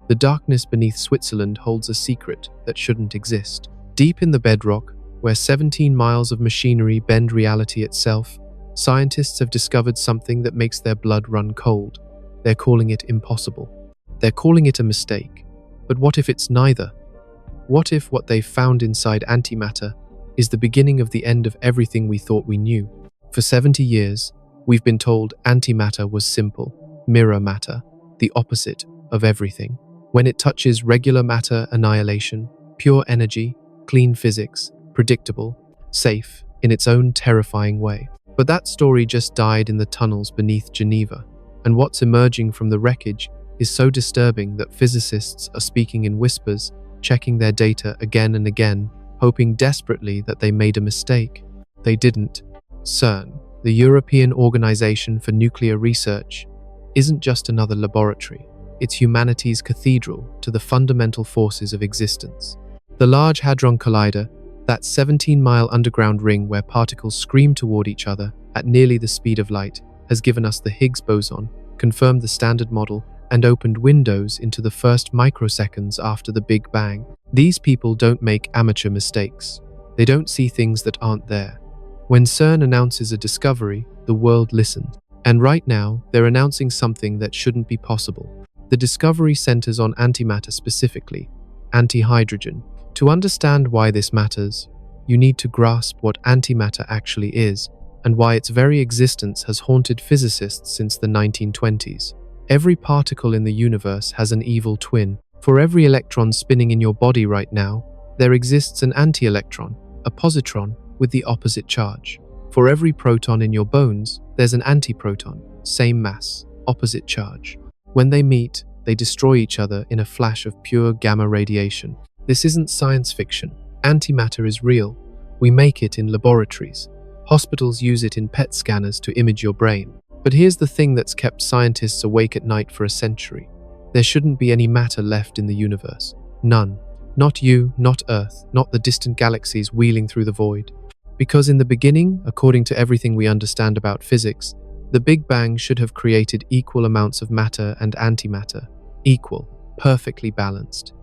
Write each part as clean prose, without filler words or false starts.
The darkness beneath Switzerland holds a secret that shouldn't exist. Deep in the bedrock, where 17 miles of machinery bend reality itself, scientists have discovered something that makes their blood run cold. They're calling it impossible. They're calling it a mistake. But what if it's neither? What if what they've found inside antimatter is the beginning of the end of everything we thought we knew? For 70 years, we've been told antimatter was simple, mirror matter, the opposite of everything. When it touches regular matter, annihilation, pure energy, clean physics, predictable, safe, in its own terrifying way. But that story just died in the tunnels beneath Geneva, and what's emerging from the wreckage is so disturbing that physicists are speaking in whispers, checking their data again and again, hoping desperately that they made a mistake. They didn't. CERN, the European Organization for Nuclear Research, isn't just another laboratory. It's humanity's cathedral to the fundamental forces of existence. The Large Hadron Collider, that 17-mile underground ring where particles scream toward each other at nearly the speed of light, has given us the Higgs boson, confirmed the Standard Model, and opened windows into the first microseconds after the Big Bang. These people don't make amateur mistakes. They don't see things that aren't there. When CERN announces a discovery, the world listens. And right now, they're announcing something that shouldn't be possible. The discovery centers on antimatter specifically, antihydrogen. To understand why this matters, you need to grasp what antimatter actually is and why its very existence has haunted physicists since the 1920s. Every particle in the universe has an evil twin. For every electron spinning in your body right now, there exists an anti-electron, a positron with the opposite charge. For every proton in your bones, there's an antiproton, same mass, opposite charge. When they meet, they destroy each other in a flash of pure gamma radiation. This isn't science fiction. Antimatter is real. We make it in laboratories. Hospitals use it in PET scanners to image your brain. But here's the thing that's kept scientists awake at night for a century. There shouldn't be any matter left in the universe. None. Not you, not Earth, not the distant galaxies wheeling through the void. Because in the beginning, according to everything we understand about physics, the Big Bang should have created equal amounts of matter and antimatter. Equal, perfectly balanced.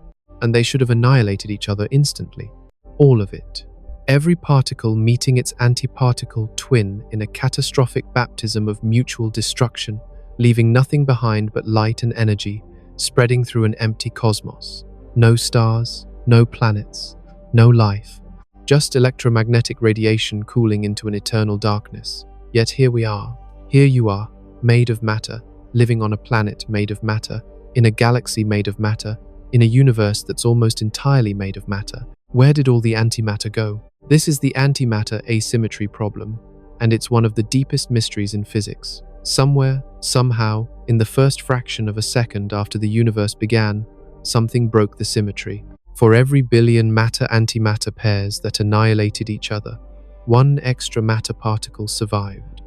And they should have annihilated each other instantly. All of it. Every particle meeting its antiparticle twin in a catastrophic baptism of mutual destruction, leaving nothing behind but light and energy, spreading through an empty cosmos. No stars, no planets, no life. Just electromagnetic radiation cooling into an eternal darkness. Yet here we are. Here you are, made of matter, living on a planet made of matter, in a galaxy made of matter, in a universe that's almost entirely made of matter. Where did all the antimatter go? This is the antimatter asymmetry problem, and it's one of the deepest mysteries in physics. Somewhere, somehow, in the first fraction of a second after the universe began, something broke the symmetry. For every billion matter-antimatter pairs that annihilated each other, one extra matter particle survived.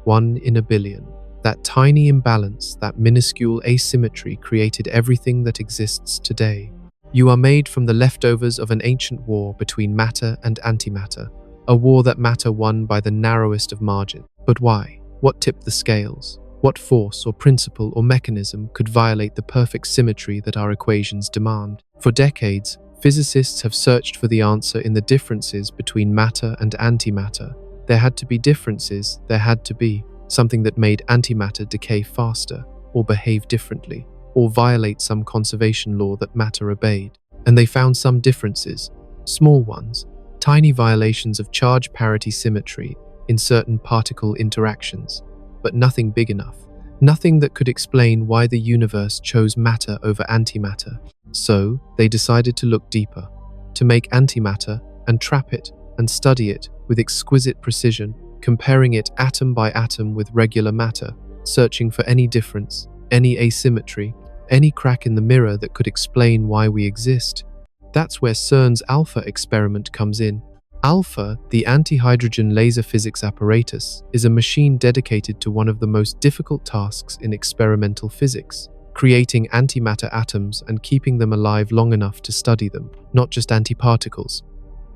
1 in a billion. That tiny imbalance, that minuscule asymmetry created everything that exists today. You are made from the leftovers of an ancient war between matter and antimatter, a war that matter won by the narrowest of margins. But why? What tipped the scales? What force or principle or mechanism could violate the perfect symmetry that our equations demand? For decades, physicists have searched for the answer in the differences between matter and antimatter. There had to be differences, there had to be something that made antimatter decay faster, or behave differently, or violate some conservation law that matter obeyed. And they found some differences, small ones, tiny violations of charge parity symmetry in certain particle interactions, but nothing big enough, nothing that could explain why the universe chose matter over antimatter. So they decided to look deeper, to make antimatter and trap it and study it with exquisite precision, comparing it atom by atom with regular matter, searching for any difference, any asymmetry, any crack in the mirror that could explain why we exist. That's where CERN's ALPHA experiment comes in. ALPHA, the antihydrogen laser physics apparatus, is a machine dedicated to one of the most difficult tasks in experimental physics, creating antimatter atoms and keeping them alive long enough to study them, not just antiparticles,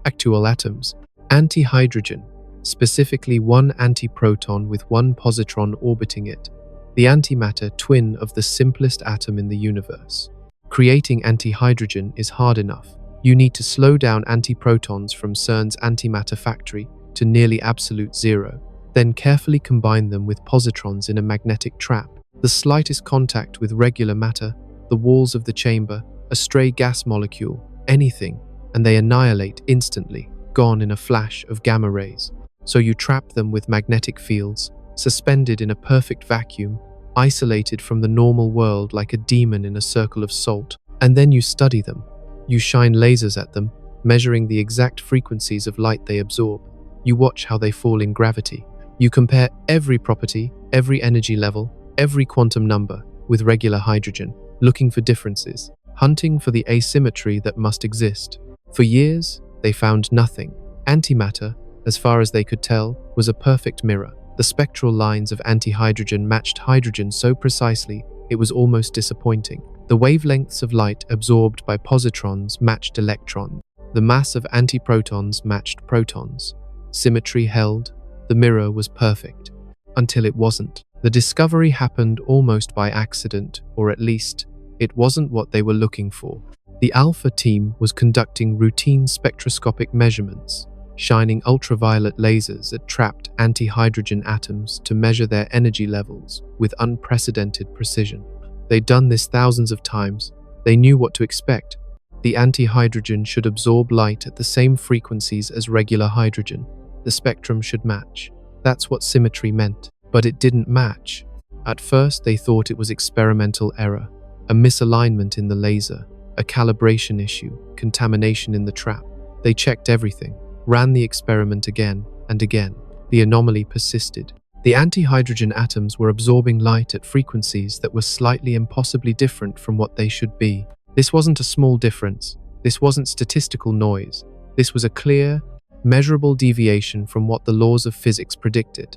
actual atoms. Antihydrogen, specifically one antiproton with one positron orbiting it, the antimatter twin of the simplest atom in the universe. Creating antihydrogen is hard enough. You need to slow down antiprotons from CERN's antimatter factory to nearly absolute zero, then carefully combine them with positrons in a magnetic trap. The slightest contact with regular matter, the walls of the chamber, a stray gas molecule, anything, and they annihilate instantly, gone in a flash of gamma rays. So you trap them with magnetic fields, suspended in a perfect vacuum, isolated from the normal world like a demon in a circle of salt. And then you study them. You shine lasers at them, measuring the exact frequencies of light they absorb. You watch how they fall in gravity. You compare every property, every energy level, every quantum number with regular hydrogen, looking for differences, hunting for the asymmetry that must exist. For years, they found nothing. Antimatter, as far as they could tell, was a perfect mirror. The spectral lines of antihydrogen matched hydrogen so precisely, it was almost disappointing. The wavelengths of light absorbed by positrons matched electrons. The mass of antiprotons matched protons. Symmetry held. The mirror was perfect. Until it wasn't. The discovery happened almost by accident, or at least, it wasn't what they were looking for. The Alpha team was conducting routine spectroscopic measurements, shining ultraviolet lasers at trapped antihydrogen atoms to measure their energy levels with unprecedented precision. They'd done this thousands of times. They knew what to expect. The antihydrogen should absorb light at the same frequencies as regular hydrogen. The spectrum should match. That's what symmetry meant. But it didn't match. At first, they thought it was experimental error, a misalignment in the laser, a calibration issue, contamination in the trap. They checked everything, ran the experiment again and again. The anomaly persisted. The antihydrogen atoms were absorbing light at frequencies that were slightly impossibly different from what they should be. This wasn't a small difference. This wasn't statistical noise. This was a clear, measurable deviation from what the laws of physics predicted.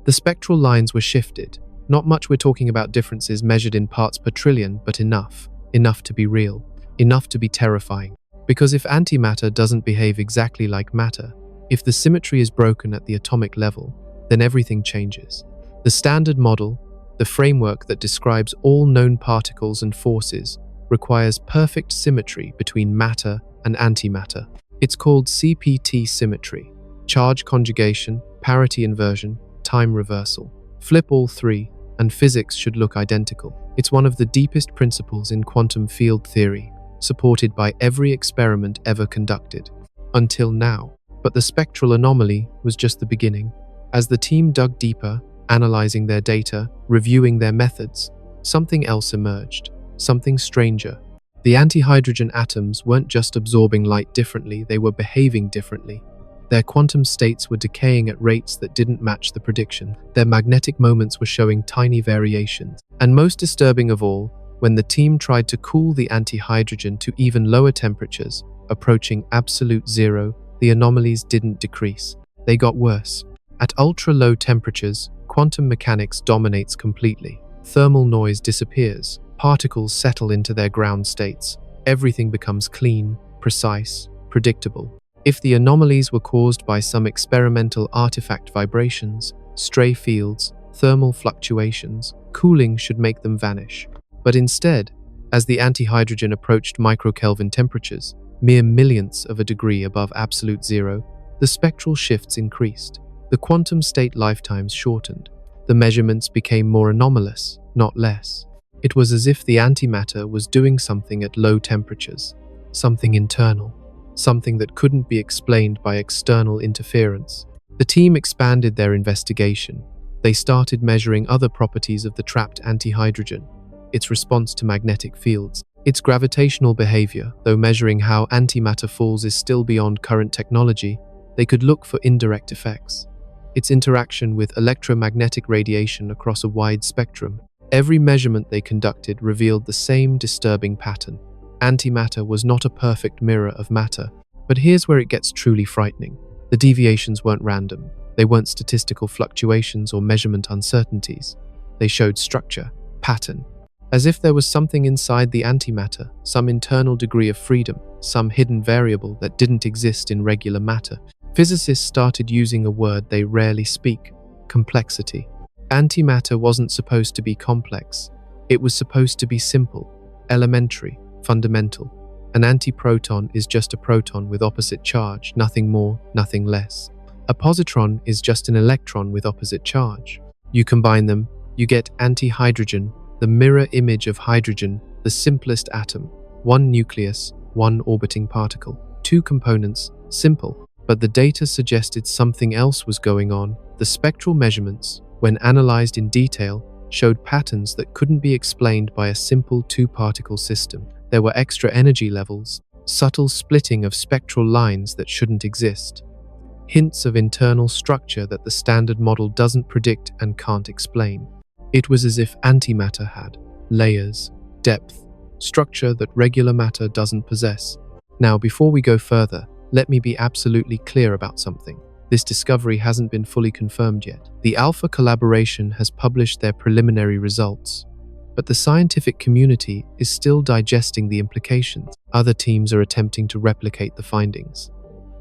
The spectral lines were shifted. Not much we're talking about differences measured in parts per trillion, but enough. Enough to be real. Enough to be terrifying. Because if antimatter doesn't behave exactly like matter, if the symmetry is broken at the atomic level, then everything changes. The standard model, the framework that describes all known particles and forces, requires perfect symmetry between matter and antimatter. It's called CPT symmetry. Charge conjugation, parity inversion, time reversal. Flip all three, and physics should look identical. It's one of the deepest principles in quantum field theory, supported by every experiment ever conducted. Until now. But the spectral anomaly was just the beginning. As the team dug deeper, analyzing their data, reviewing their methods, something else emerged. Something stranger. The antihydrogen atoms weren't just absorbing light differently, they were behaving differently. Their quantum states were decaying at rates that didn't match the prediction. Their magnetic moments were showing tiny variations. And most disturbing of all, when the team tried to cool the antihydrogen to even lower temperatures, approaching absolute zero, the anomalies didn't decrease. They got worse. At ultra-low temperatures, quantum mechanics dominates completely. Thermal noise disappears. Particles settle into their ground states. Everything becomes clean, precise, predictable. If the anomalies were caused by some experimental artifact vibrations, stray fields, thermal fluctuations, cooling should make them vanish. But instead, as the antihydrogen approached microkelvin temperatures, mere millionths of a degree above absolute zero, the spectral shifts increased. The quantum state lifetimes shortened. The measurements became more anomalous, not less. It was as if the antimatter was doing something at low temperatures, something internal, something that couldn't be explained by external interference. The team expanded their investigation. They started measuring other properties of the trapped antihydrogen, its response to magnetic fields, its gravitational behavior. Though measuring how antimatter falls is still beyond current technology, they could look for indirect effects. Its interaction with electromagnetic radiation across a wide spectrum. Every measurement they conducted revealed the same disturbing pattern. Antimatter was not a perfect mirror of matter. But here's where it gets truly frightening. The deviations weren't random. They weren't statistical fluctuations or measurement uncertainties. They showed structure, pattern. As if there was something inside the antimatter, some internal degree of freedom, some hidden variable that didn't exist in regular matter. Physicists started using a word they rarely speak: complexity. Antimatter wasn't supposed to be complex. It was supposed to be simple, elementary. fundamental. An antiproton is just a proton with opposite charge, nothing more, nothing less. A positron is just an electron with opposite charge. You combine them, you get antihydrogen, the mirror image of hydrogen, the simplest atom. One nucleus, one orbiting particle. Two components, simple. But the data suggested something else was going on. The spectral measurements, when analyzed in detail, showed patterns that couldn't be explained by a simple two-particle system. There were extra energy levels, subtle splitting of spectral lines that shouldn't exist, hints of internal structure that the standard model doesn't predict and can't explain. It was as if antimatter had layers, depth, structure that regular matter doesn't possess. Now, before we go further, let me be absolutely clear about something. This discovery hasn't been fully confirmed yet. The Alpha collaboration has published their preliminary results, but the scientific community is still digesting the implications. Other teams are attempting to replicate the findings.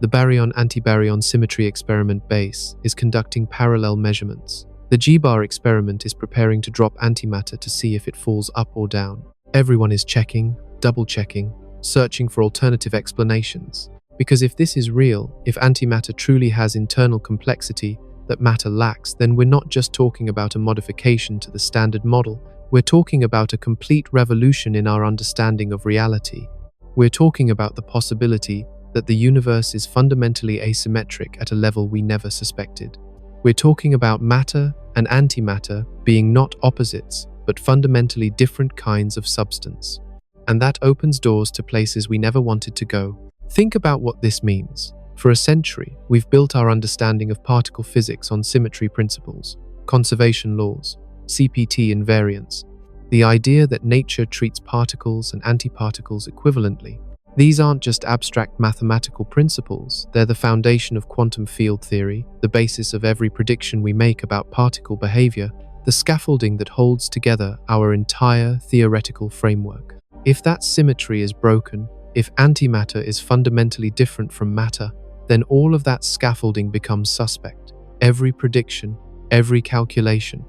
The baryon-antibaryon symmetry experiment BASE is conducting parallel measurements. The G-bar experiment is preparing to drop antimatter to see if it falls up or down. Everyone is checking, double-checking, searching for alternative explanations. Because if this is real, if antimatter truly has internal complexity that matter lacks, then we're not just talking about a modification to the standard model. We're talking about a complete revolution in our understanding of reality. We're talking about the possibility that the universe is fundamentally asymmetric at a level we never suspected. We're talking about matter and antimatter being not opposites, but fundamentally different kinds of substance. And that opens doors to places we never wanted to go. Think about what this means. For a century, we've built our understanding of particle physics on symmetry principles, conservation laws, CPT invariance, the idea that nature treats particles and antiparticles equivalently. These aren't just abstract mathematical principles, they're the foundation of quantum field theory, the basis of every prediction we make about particle behavior, the scaffolding that holds together our entire theoretical framework. If that symmetry is broken, if antimatter is fundamentally different from matter, then all of that scaffolding becomes suspect. Every prediction, every calculation,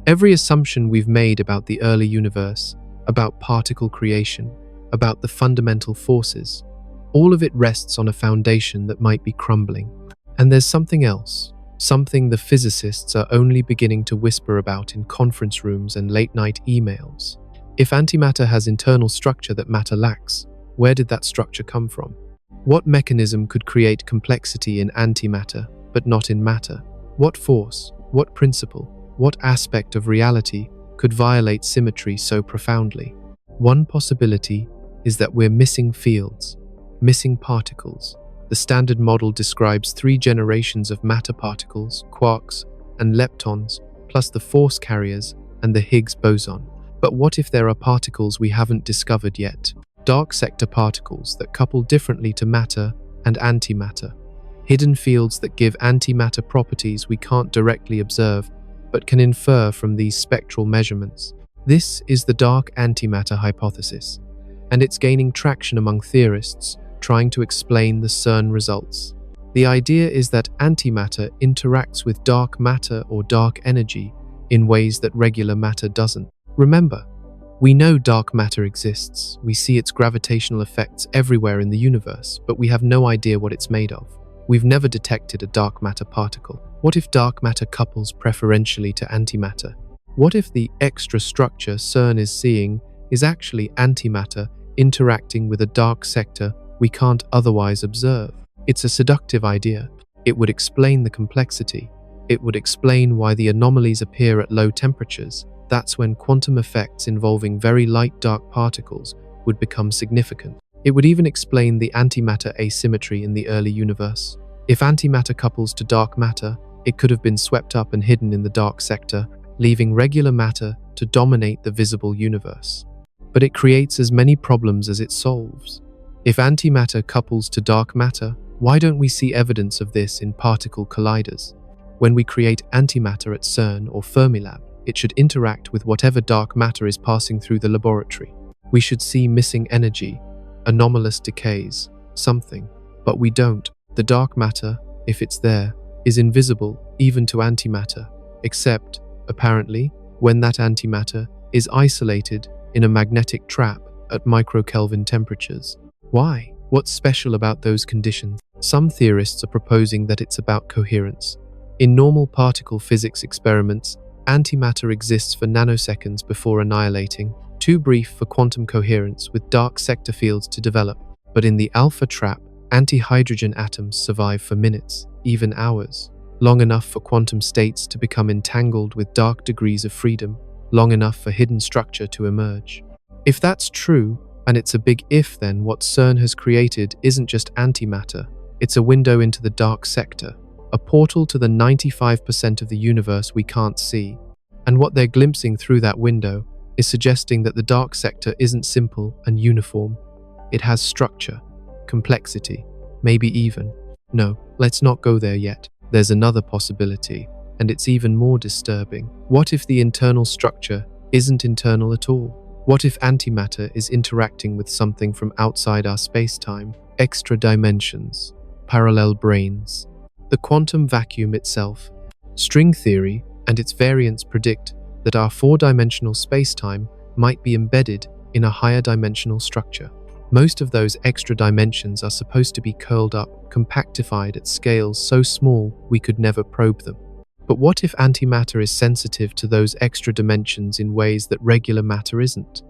every assumption we've made about the early universe, about particle creation, about the fundamental forces, all of it rests on a foundation that might be crumbling. And there's something else, something the physicists are only beginning to whisper about in conference rooms and late-night emails. If antimatter has internal structure that matter lacks, where did that structure come from? What mechanism could create complexity in antimatter, but not in matter? What force, what principle, what aspect of reality could violate symmetry so profoundly? One possibility is that we're missing fields, missing particles. The standard model describes 3 generations of matter particles, quarks, and leptons, plus the force carriers and the Higgs boson. But what if there are particles we haven't discovered yet? Dark sector particles that couple differently to matter and antimatter. Hidden fields that give antimatter properties we can't directly observe, but can infer from these spectral measurements. This is the dark antimatter hypothesis, and it's gaining traction among theorists trying to explain the CERN results. The idea is that antimatter interacts with dark matter or dark energy in ways that regular matter doesn't. Remember, we know dark matter exists, we see its gravitational effects everywhere in the universe, but we have no idea what it's made of. We've never detected a dark matter particle. What if dark matter couples preferentially to antimatter? What if the extra structure CERN is seeing is actually antimatter interacting with a dark sector we can't otherwise observe? It's a seductive idea. It would explain the complexity. It would explain why the anomalies appear at low temperatures. That's when quantum effects involving very light dark particles would become significant. It would even explain the antimatter asymmetry in the early universe. If antimatter couples to dark matter, it could have been swept up and hidden in the dark sector, leaving regular matter to dominate the visible universe. But it creates as many problems as it solves. If antimatter couples to dark matter, why don't we see evidence of this in particle colliders? When we create antimatter at CERN or Fermilab, it should interact with whatever dark matter is passing through the laboratory. We should see missing energy, anomalous decays, something. But we don't. The dark matter, if it's there, is invisible even to antimatter, except, apparently, when that antimatter is isolated in a magnetic trap at microkelvin temperatures. Why? What's special about those conditions? Some theorists are proposing that it's about coherence. In normal particle physics experiments, antimatter exists for nanoseconds before annihilating, too brief for quantum coherence with dark sector fields to develop. But in the alpha trap, antihydrogen atoms survive for minutes, even hours, long enough for quantum states to become entangled with dark degrees of freedom, long enough for hidden structure to emerge. If that's true, and it's a big if, then what CERN has created isn't just antimatter, it's a window into the dark sector, a portal to the 95% of the universe we can't see. And what they're glimpsing through that window is suggesting that the dark sector isn't simple and uniform. It has structure, complexity, maybe even. No, let's not go there yet. There's another possibility, and it's even more disturbing. What if the internal structure isn't internal at all? What if antimatter is interacting with something from outside our space-time? Extra dimensions, parallel branes, the quantum vacuum itself. String theory and its variants predict that our four-dimensional space-time might be embedded in a higher dimensional structure. Most of those extra dimensions are supposed to be curled up, compactified at scales so small we could never probe them. But what if antimatter is sensitive to those extra dimensions in ways that regular matter isn't?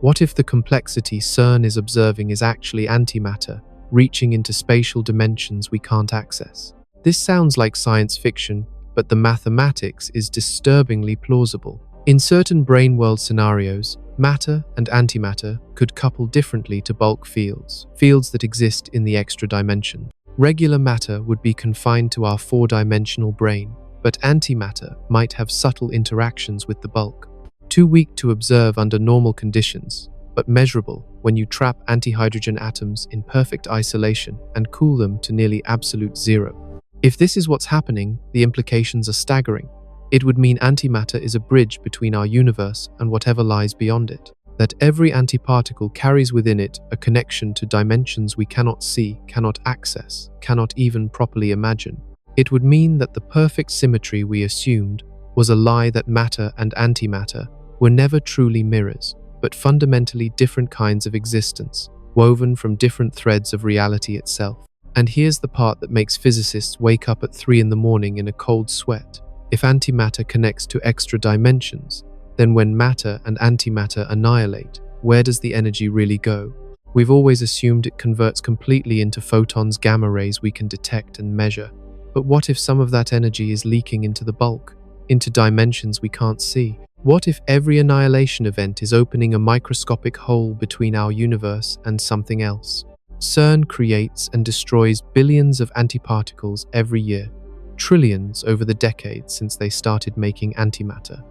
What if the complexity CERN is observing is actually antimatter, reaching into spatial dimensions we can't access? This sounds like science fiction, but the mathematics is disturbingly plausible. In certain brain world scenarios, matter and antimatter could couple differently to bulk fields that exist in the extra dimension. Regular matter would be confined to our four-dimensional brain, but antimatter might have subtle interactions with the bulk. Too weak to observe under normal conditions, but measurable when you trap antihydrogen atoms in perfect isolation and cool them to nearly absolute zero. If this is what's happening, the implications are staggering. It would mean antimatter is a bridge between our universe and whatever lies beyond it. That every antiparticle carries within it a connection to dimensions we cannot see, cannot access, cannot even properly imagine. It would mean that the perfect symmetry we assumed was a lie, that matter and antimatter were never truly mirrors, but fundamentally different kinds of existence, woven from different threads of reality itself. And here's the part that makes physicists wake up at 3 a.m. in a cold sweat. If antimatter connects to extra dimensions, then when matter and antimatter annihilate, where does the energy really go? We've always assumed it converts completely into photons, gamma rays we can detect and measure. But what if some of that energy is leaking into the bulk, into dimensions we can't see? What if every annihilation event is opening a microscopic hole between our universe and something else? CERN creates and destroys billions of antiparticles every year, trillions over the decades since they started making antimatter.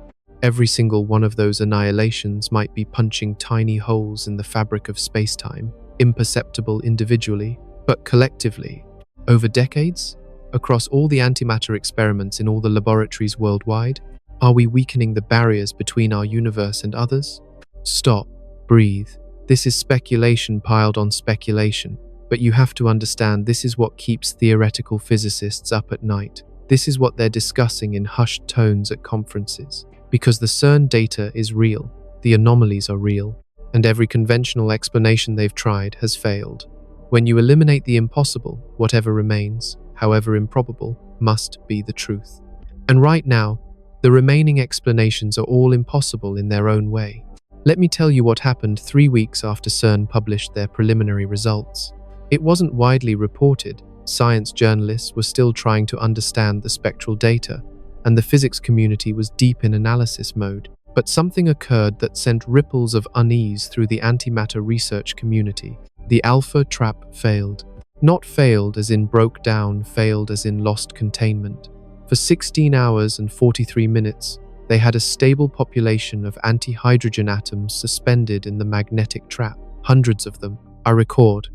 Every single one of those annihilations might be punching tiny holes in the fabric of space-time, imperceptible individually, but collectively. Over decades, across all the antimatter experiments in all the laboratories worldwide, are we weakening the barriers between our universe and others? Stop, breathe. This is speculation piled on speculation, but you have to understand this is what keeps theoretical physicists up at night. This is what they're discussing in hushed tones at conferences. Because the CERN data is real, the anomalies are real, and every conventional explanation they've tried has failed. When you eliminate the impossible, whatever remains, however improbable, must be the truth. And right now, the remaining explanations are all impossible in their own way. Let me tell you what happened 3 weeks after CERN published their preliminary results. It wasn't widely reported. Science journalists were still trying to understand the spectral data, and the physics community was deep in analysis mode. But something occurred that sent ripples of unease through the antimatter research community. The alpha trap failed. Not failed as in broke down, failed as in lost containment. For 16 hours and 43 minutes, they had a stable population of antihydrogen atoms suspended in the magnetic trap. Hundreds of them, I record.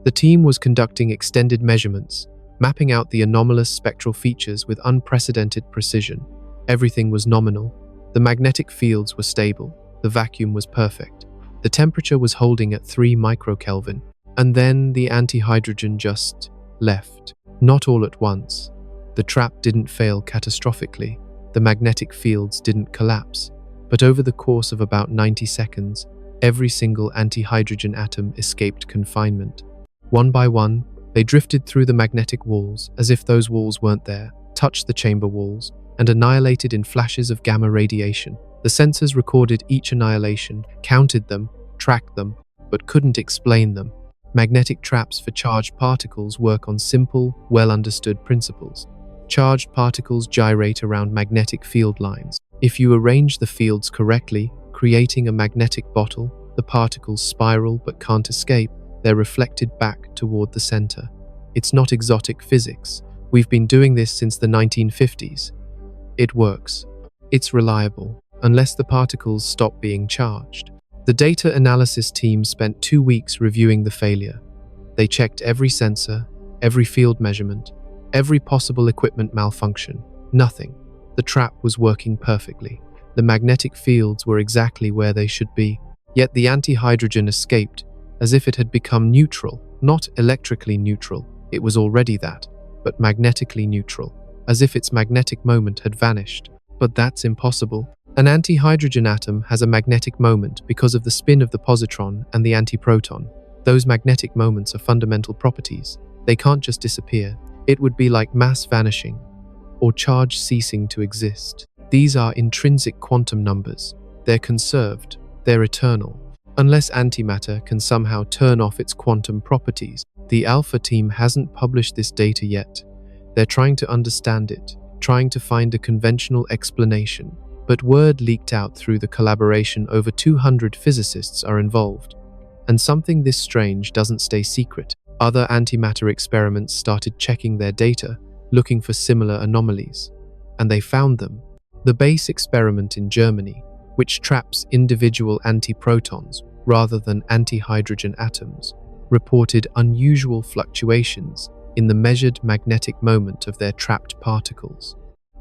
The team was conducting extended measurements, mapping out the anomalous spectral features with unprecedented precision. Everything was nominal. The magnetic fields were stable. The vacuum was perfect. The temperature was holding at 3 microkelvin. And then the antihydrogen just left. Not all at once. The trap didn't fail catastrophically. The magnetic fields didn't collapse. But over the course of about 90 seconds, Every single antihydrogen atom escaped confinement. One by one, they drifted through the magnetic walls as if those walls weren't there, touched the chamber walls, and annihilated in flashes of gamma radiation. The sensors recorded each annihilation, counted them, tracked them, but couldn't explain them. Magnetic traps for charged particles work on simple, well-understood principles. Charged particles gyrate around magnetic field lines. If you arrange the fields correctly, creating a magnetic bottle, the particles spiral but can't escape. They're reflected back toward the center. It's not exotic physics. We've been doing this since the 1950s. It works. It's reliable, unless the particles stop being charged. The data analysis team spent 2 weeks reviewing the failure. They checked every sensor, every field measurement, every possible equipment malfunction. Nothing. The trap was working perfectly. The magnetic fields were exactly where they should be. Yet the antihydrogen escaped, as if it had become neutral, not electrically neutral. It was already that, but magnetically neutral, as if its magnetic moment had vanished. But that's impossible. An antihydrogen atom has a magnetic moment because of the spin of the positron and the antiproton. Those magnetic moments are fundamental properties. They can't just disappear. It would be like mass vanishing, or charge ceasing to exist. These are intrinsic quantum numbers. They're conserved. They're eternal. Unless antimatter can somehow turn off its quantum properties. The Alpha team hasn't published this data yet. They're trying to understand it, trying to find a conventional explanation. But word leaked out through the collaboration. Over 200 physicists are involved. And something this strange doesn't stay secret. Other antimatter experiments started checking their data, looking for similar anomalies. And they found them. The BASE experiment in Germany, which traps individual antiprotons rather than antihydrogen atoms, reported unusual fluctuations in the measured magnetic moment of their trapped particles.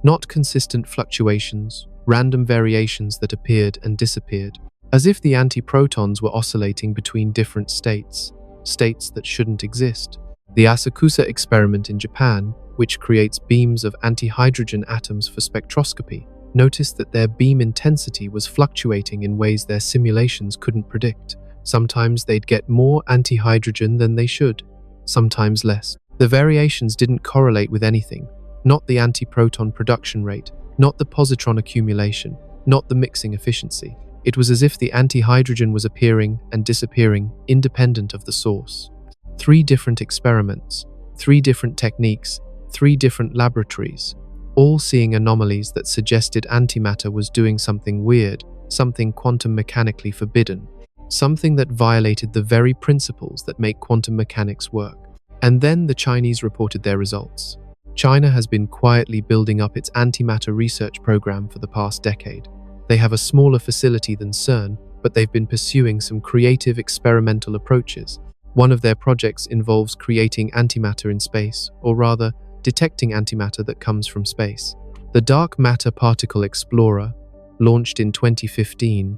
Not consistent fluctuations, random variations that appeared and disappeared, as if the antiprotons were oscillating between different states that shouldn't exist. The Asakusa experiment in Japan, which creates beams of antihydrogen atoms for spectroscopy, noticed that their beam intensity was fluctuating in ways their simulations couldn't predict. Sometimes they'd get more antihydrogen than they should, sometimes less. The variations didn't correlate with anything, not the antiproton production rate, not the positron accumulation, not the mixing efficiency. It was as if the antihydrogen was appearing and disappearing independent of the source. 3 different experiments, 3 different techniques, 3 different laboratories, all seeing anomalies that suggested antimatter was doing something weird, something quantum mechanically forbidden, something that violated the very principles that make quantum mechanics work. And then the Chinese reported their results. China has been quietly building up its antimatter research program for the past decade. They have a smaller facility than CERN, but they've been pursuing some creative experimental approaches. One of their projects involves creating antimatter in space, or rather, detecting antimatter that comes from space. The Dark Matter Particle Explorer, launched in 2015,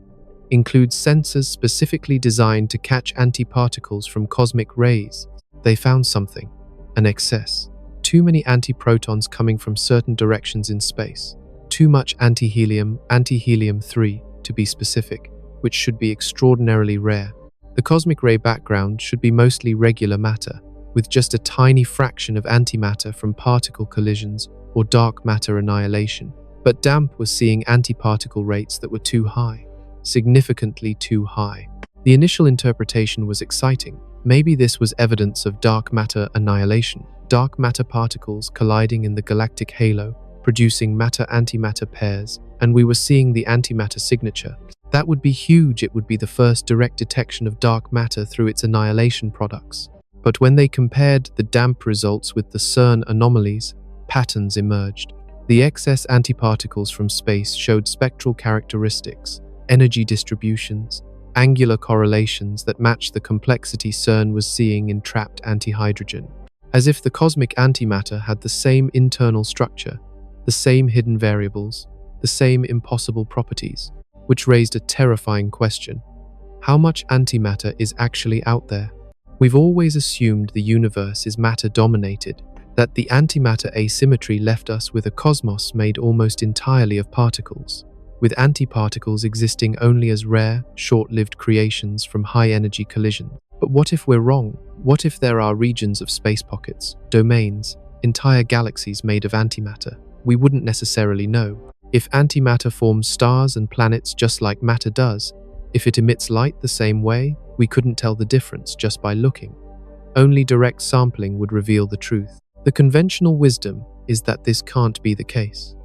includes sensors specifically designed to catch antiparticles from cosmic rays. They found something, an excess. Too many antiprotons coming from certain directions in space. Too much antihelium-3 to be specific, which should be extraordinarily rare. The cosmic ray background should be mostly regular matter, with just a tiny fraction of antimatter from particle collisions or dark matter annihilation. But DAMP was seeing antiparticle rates that were too high, significantly too high. The initial interpretation was exciting. Maybe this was evidence of dark matter annihilation, dark matter particles colliding in the galactic halo, producing matter-antimatter pairs, and we were seeing the antimatter signature. That would be huge. It would be the first direct detection of dark matter through its annihilation products. But when they compared the DAMP results with the CERN anomalies, patterns emerged. The excess antiparticles from space showed spectral characteristics, energy distributions, angular correlations that matched the complexity CERN was seeing in trapped antihydrogen. As if the cosmic antimatter had the same internal structure, the same hidden variables, the same impossible properties, which raised a terrifying question. How much antimatter is actually out there? We've always assumed the universe is matter-dominated, that the antimatter asymmetry left us with a cosmos made almost entirely of particles. with antiparticles existing only as rare, short-lived creations from high-energy collisions. But what if we're wrong? What if there are regions of space pockets, domains, entire galaxies made of antimatter? We wouldn't necessarily know. If antimatter forms stars and planets just like matter does, if it emits light the same way, we couldn't tell the difference just by looking. Only direct sampling would reveal the truth. The conventional wisdom is that this can't be the case.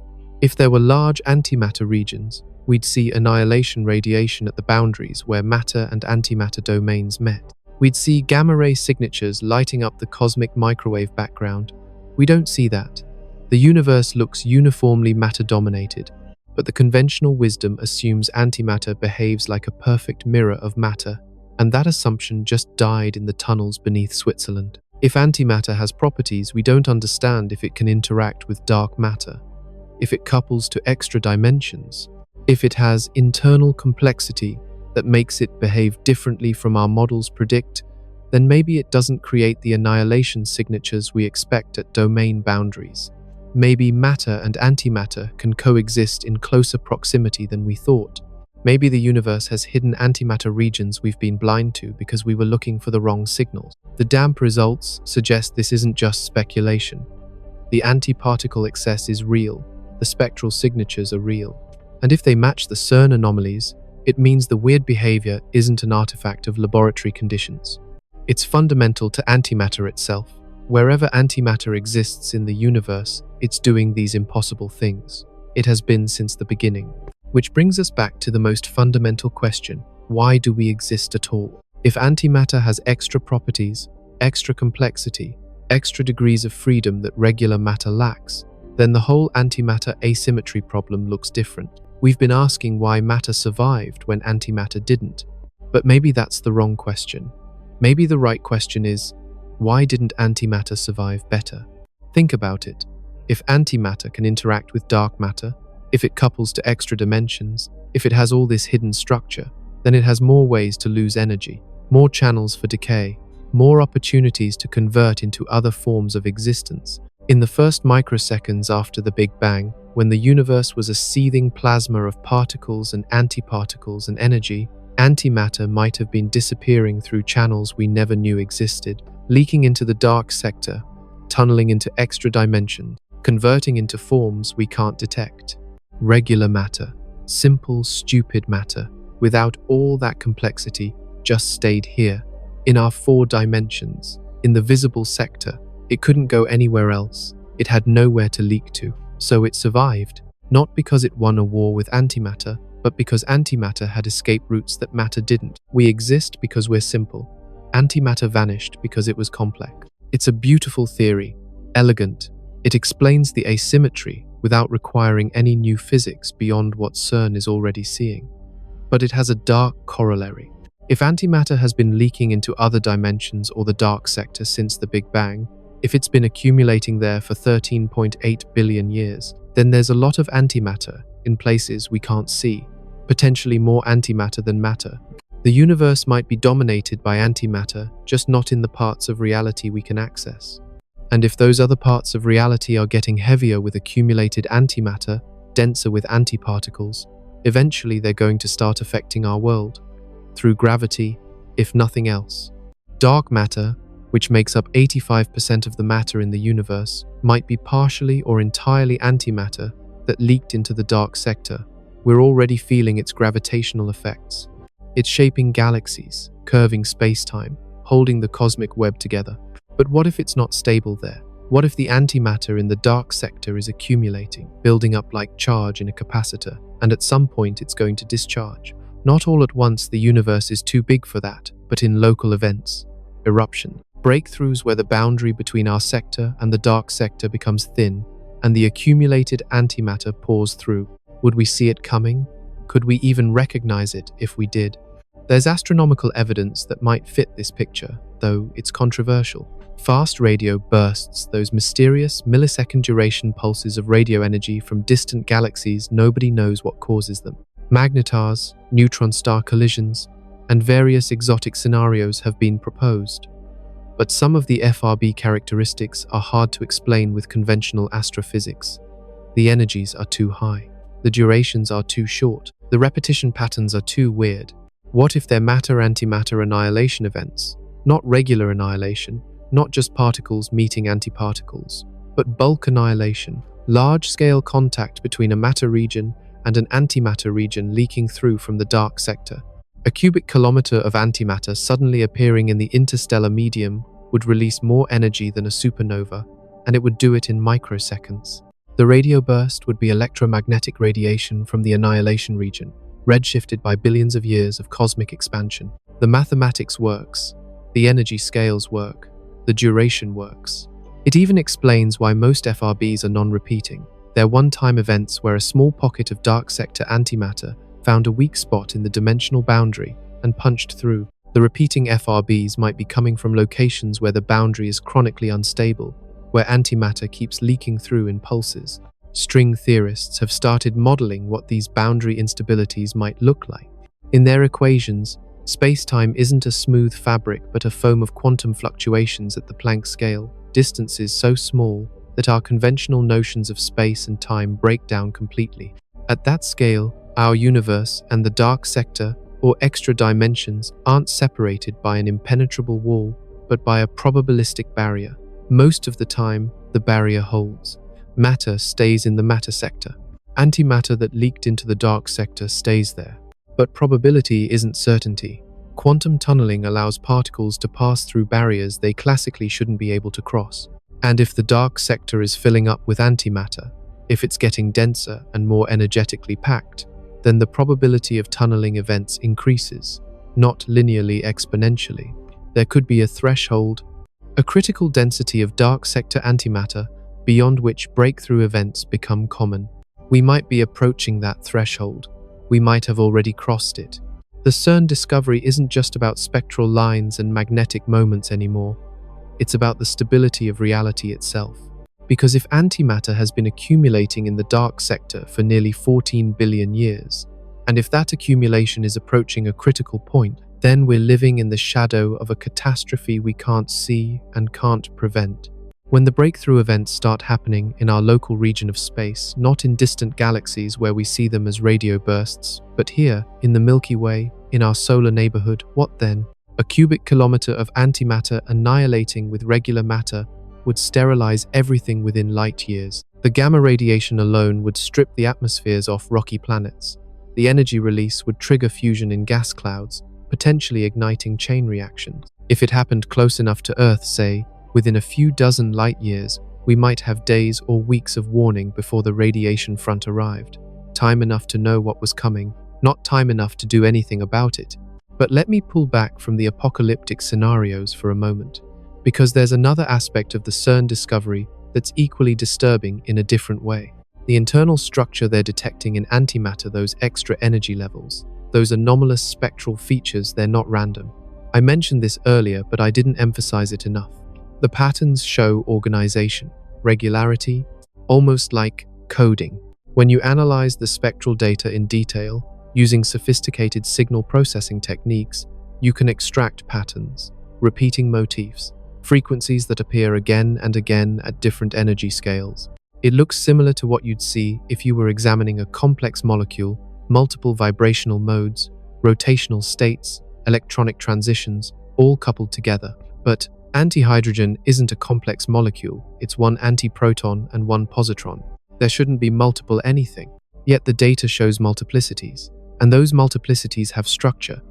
If there were large antimatter regions, we'd see annihilation radiation at the boundaries where matter and antimatter domains met. We'd see gamma-ray signatures lighting up the cosmic microwave background. We don't see that. The universe looks uniformly matter-dominated, but the conventional wisdom assumes antimatter behaves like a perfect mirror of matter, and that assumption just died in the tunnels beneath Switzerland. If antimatter has properties, we don't understand if it can interact with dark matter, if it couples to extra dimensions, if it has internal complexity that makes it behave differently from our models predict, then maybe it doesn't create the annihilation signatures we expect at domain boundaries. Maybe matter and antimatter can coexist in closer proximity than we thought. Maybe the universe has hidden antimatter regions we've been blind to because we were looking for the wrong signals. The damp results suggest this isn't just speculation. The antiparticle excess is real, the spectral signatures are real. And if they match the CERN anomalies, it means the weird behavior isn't an artifact of laboratory conditions. It's fundamental to antimatter itself. Wherever antimatter exists in the universe, it's doing these impossible things. It has been since the beginning. Which brings us back to the most fundamental question: why do we exist at all? If antimatter has extra properties, extra complexity, extra degrees of freedom that regular matter lacks, then the whole antimatter asymmetry problem looks different. We've been asking why matter survived when antimatter didn't. But maybe that's the wrong question. Maybe the right question is, why didn't antimatter survive better? Think about it. If antimatter can interact with dark matter, if it couples to extra dimensions, if it has all this hidden structure, then it has more ways to lose energy, more channels for decay, more opportunities to convert into other forms of existence. In the first microseconds after the Big Bang, when the universe was a seething plasma of particles and antiparticles and energy, antimatter might have been disappearing through channels we never knew existed, leaking into the dark sector, tunneling into extra dimensions, converting into forms we can't detect. Regular matter, simple, stupid matter, without all that complexity, just stayed here, in our 4 dimensions, in the visible sector. It couldn't go anywhere else. It had nowhere to leak to. So it survived, not because it won a war with antimatter, but because antimatter had escape routes that matter didn't. We exist because we're simple. Antimatter vanished because it was complex. It's a beautiful theory, elegant. It explains the asymmetry without requiring any new physics beyond what CERN is already seeing. But it has a dark corollary. If antimatter has been leaking into other dimensions or the dark sector since the Big Bang, if it's been accumulating there for 13.8 billion years, then there's a lot of antimatter in places we can't see, potentially more antimatter than matter. The universe might be dominated by antimatter, just not in the parts of reality we can access. And if those other parts of reality are getting heavier with accumulated antimatter, denser with antiparticles, eventually they're going to start affecting our world, through gravity, if nothing else. Dark matter, which makes up 85% of the matter in the universe, might be partially or entirely antimatter that leaked into the dark sector. We're already feeling its gravitational effects. It's shaping galaxies, curving space-time, holding the cosmic web together. But what if it's not stable there? What if the antimatter in the dark sector is accumulating, building up like charge in a capacitor, and at some point it's going to discharge? Not all at once, the universe is too big for that, but in local events. Eruption. Breakthroughs where the boundary between our sector and the dark sector becomes thin, and the accumulated antimatter pours through. Would we see it coming? Could we even recognize it if we did? There's astronomical evidence that might fit this picture, though it's controversial. Fast radio bursts, those mysterious millisecond duration pulses of radio energy from distant galaxies. Nobody knows what causes them. Magnetars, neutron star collisions, and various exotic scenarios have been proposed. But some of the FRB characteristics are hard to explain with conventional astrophysics. The energies are too high. The durations are too short. The repetition patterns are too weird. What if they're matter-antimatter annihilation events? Not regular annihilation, not just particles meeting antiparticles, but bulk annihilation, large-scale contact between a matter region and an antimatter region leaking through from the dark sector. A cubic kilometer of antimatter suddenly appearing in the interstellar medium would release more energy than a supernova, and it would do it in microseconds. The radio burst would be electromagnetic radiation from the annihilation region, redshifted by billions of years of cosmic expansion. The mathematics works, the energy scales work, the duration works. It even explains why most FRBs are non-repeating. They're one-time events where a small pocket of dark sector antimatter found a weak spot in the dimensional boundary and punched through. The repeating FRBs might be coming from locations where the boundary is chronically unstable, where antimatter keeps leaking through in pulses. String theorists have started modeling what these boundary instabilities might look like. In their equations, space-time isn't a smooth fabric but a foam of quantum fluctuations at the Planck scale, distances so small that our conventional notions of space and time break down completely. At that scale, our universe and the dark sector, or extra dimensions, aren't separated by an impenetrable wall, but by a probabilistic barrier. Most of the time, the barrier holds. Matter stays in the matter sector. Antimatter that leaked into the dark sector stays there. But probability isn't certainty. Quantum tunneling allows particles to pass through barriers they classically shouldn't be able to cross. And if the dark sector is filling up with antimatter, if it's getting denser and more energetically packed, then the probability of tunneling events increases, not linearly exponentially. There could be a threshold, a critical density of dark sector antimatter beyond which breakthrough events become common. We might be approaching that threshold. We might have already crossed it. The CERN discovery isn't just about spectral lines and magnetic moments anymore. It's about the stability of reality itself. Because if antimatter has been accumulating in the dark sector for nearly 14 billion years, and if that accumulation is approaching a critical point, then we're living in the shadow of a catastrophe we can't see and can't prevent. When the breakthrough events start happening in our local region of space, not in distant galaxies where we see them as radio bursts, but here, in the Milky Way, in our solar neighborhood, what then? A cubic kilometer of antimatter annihilating with regular matter would sterilize everything within light years. The gamma radiation alone would strip the atmospheres off rocky planets. The energy release would trigger fusion in gas clouds, potentially igniting chain reactions. If it happened close enough to Earth, say, within a few dozen light years, we might have days or weeks of warning before the radiation front arrived. Time enough to know what was coming, not time enough to do anything about it. But let me pull back from the apocalyptic scenarios for a moment, because there's another aspect of the CERN discovery that's equally disturbing in a different way. The internal structure they're detecting in antimatter, those extra energy levels, those anomalous spectral features, they're not random. I mentioned this earlier, but I didn't emphasize it enough. The patterns show organization, regularity, almost like coding. When you analyze the spectral data in detail, using sophisticated signal processing techniques, you can extract patterns, repeating motifs, frequencies that appear again and again at different energy scales. It looks similar to what you'd see if you were examining a complex molecule, multiple vibrational modes, rotational states, electronic transitions, all coupled together. But antihydrogen isn't a complex molecule, it's one antiproton and one positron. There shouldn't be multiple anything. Yet the data shows multiplicities, and those multiplicities have structure.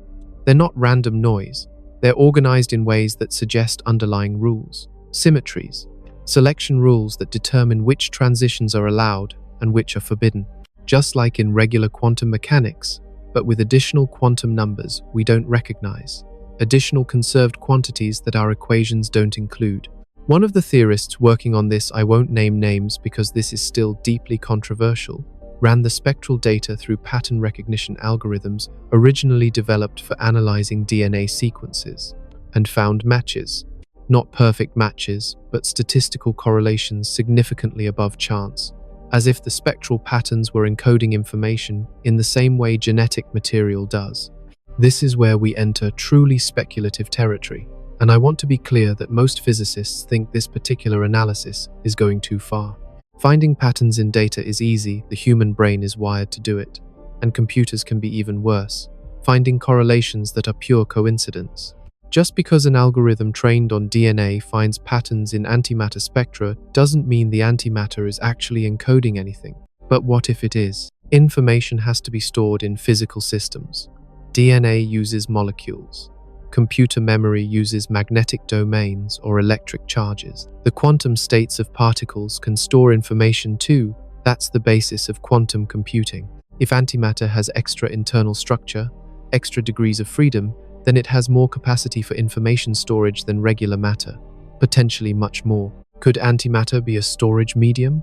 They're not random noise. They're organized in ways that suggest underlying rules, symmetries, selection rules that determine which transitions are allowed and which are forbidden. Just like in regular quantum mechanics, but with additional quantum numbers we don't recognize, additional conserved quantities that our equations don't include. One of the theorists working on this, I won't name names because this is still deeply controversial, ran the spectral data through pattern recognition algorithms originally developed for analyzing DNA sequences, and found matches. Not perfect matches, but statistical correlations significantly above chance, as if the spectral patterns were encoding information in the same way genetic material does. This is where we enter truly speculative territory, and I want to be clear that most physicists think this particular analysis is going too far. Finding patterns in data is easy, the human brain is wired to do it. And computers can be even worse, finding correlations that are pure coincidence. Just because an algorithm trained on DNA finds patterns in antimatter spectra doesn't mean the antimatter is actually encoding anything. But what if it is? Information has to be stored in physical systems. DNA uses molecules. Computer memory uses magnetic domains or electric charges. The quantum states of particles can store information too. That's the basis of quantum computing. If antimatter has extra internal structure, extra degrees of freedom, then it has more capacity for information storage than regular matter, potentially much more. Could antimatter be a storage medium?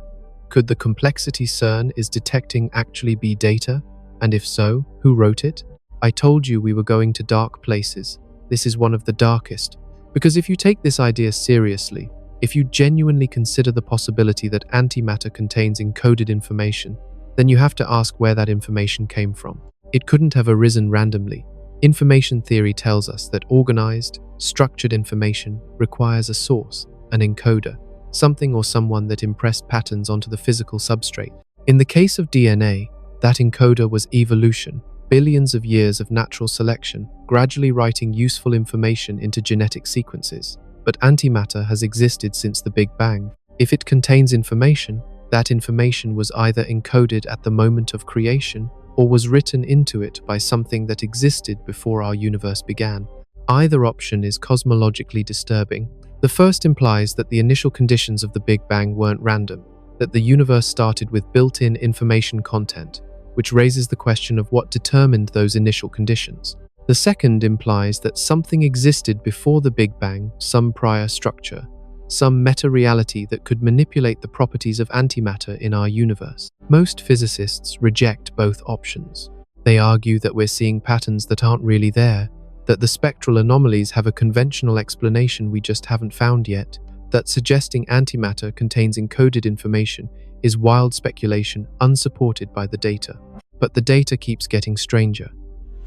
Could the complexity CERN is detecting actually be data? And if so, who wrote it? I told you we were going to dark places. This is one of the darkest. Because if you take this idea seriously, if you genuinely consider the possibility that antimatter contains encoded information, then you have to ask where that information came from. It couldn't have arisen randomly. Information theory tells us that organized, structured information requires a source, an encoder, something or someone that impressed patterns onto the physical substrate. In the case of DNA, that encoder was evolution, billions of years of natural selection, gradually writing useful information into genetic sequences. But antimatter has existed since the Big Bang. If it contains information, that information was either encoded at the moment of creation or was written into it by something that existed before our universe began. Either option is cosmologically disturbing. The first implies that the initial conditions of the Big Bang weren't random, that the universe started with built-in information content, which raises the question of what determined those initial conditions. The second implies that something existed before the Big Bang, some prior structure, some meta-reality that could manipulate the properties of antimatter in our universe. Most physicists reject both options. They argue that we're seeing patterns that aren't really there, that the spectral anomalies have a conventional explanation we just haven't found yet, that suggesting antimatter contains encoded information is wild speculation unsupported by the data. But the data keeps getting stranger.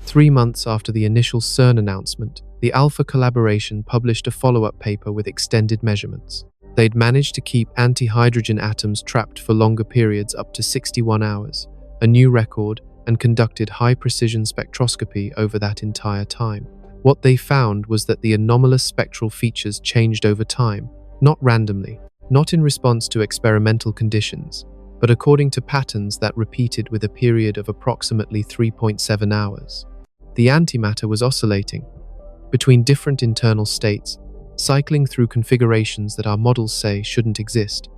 3 months after the initial CERN announcement, the Alpha collaboration published a follow-up paper with extended measurements. They'd managed to keep antihydrogen atoms trapped for longer periods up to 61 hours, a new record, and conducted high-precision spectroscopy over that entire time. What they found was that the anomalous spectral features changed over time, not randomly, not in response to experimental conditions, but according to patterns that repeated with a period of approximately 3.7 hours. The antimatter was oscillating between different internal states, cycling through configurations that our models say shouldn't exist,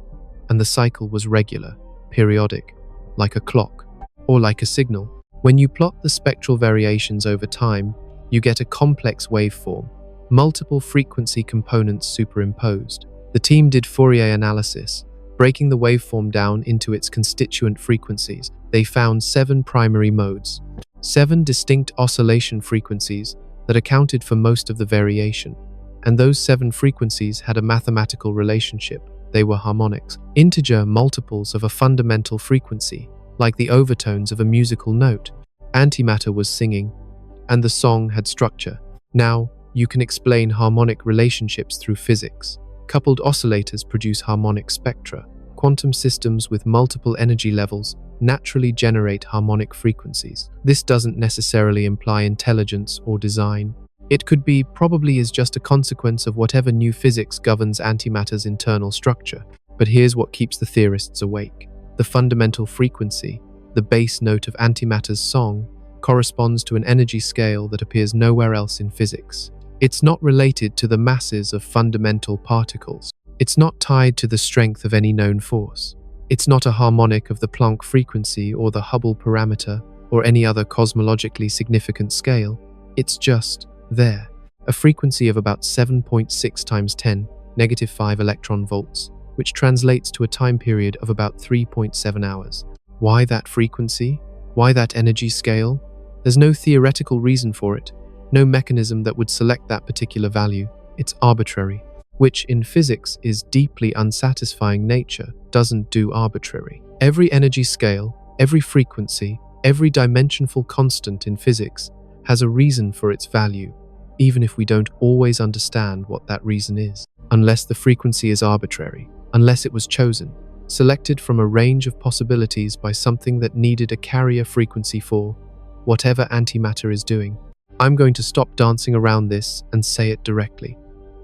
and the cycle was regular, periodic, like a clock, or like a signal. When you plot the spectral variations over time, you get a complex waveform, multiple frequency components superimposed. The team did Fourier analysis, breaking the waveform down into its constituent frequencies. They found 7 primary modes, 7 distinct oscillation frequencies that accounted for most of the variation. And those 7 frequencies had a mathematical relationship. They were harmonics, integer multiples of a fundamental frequency, like the overtones of a musical note. Antimatter was singing, and the song had structure. Now, you can explain harmonic relationships through physics. Coupled oscillators produce harmonic spectra. Quantum systems with multiple energy levels naturally generate harmonic frequencies. This doesn't necessarily imply intelligence or design. It could be, probably is just a consequence of whatever new physics governs antimatter's internal structure. But here's what keeps the theorists awake. The fundamental frequency, the base note of antimatter's song, corresponds to an energy scale that appears nowhere else in physics. It's not related to the masses of fundamental particles. It's not tied to the strength of any known force. It's not a harmonic of the Planck frequency or the Hubble parameter or any other cosmologically significant scale. It's just there. A frequency of about 7.6 times 10, -5 electron volts, which translates to a time period of about 3.7 hours. Why that frequency? Why that energy scale? There's no theoretical reason for it, no mechanism that would select that particular value. It's arbitrary, which in physics is deeply unsatisfying. Nature doesn't do arbitrary. Every energy scale, every frequency, every dimensionful constant in physics has a reason for its value, even if we don't always understand what that reason is. Unless the frequency is arbitrary, unless it was chosen, selected from a range of possibilities by something that needed a carrier frequency for whatever antimatter is doing. I'm going to stop dancing around this and say it directly.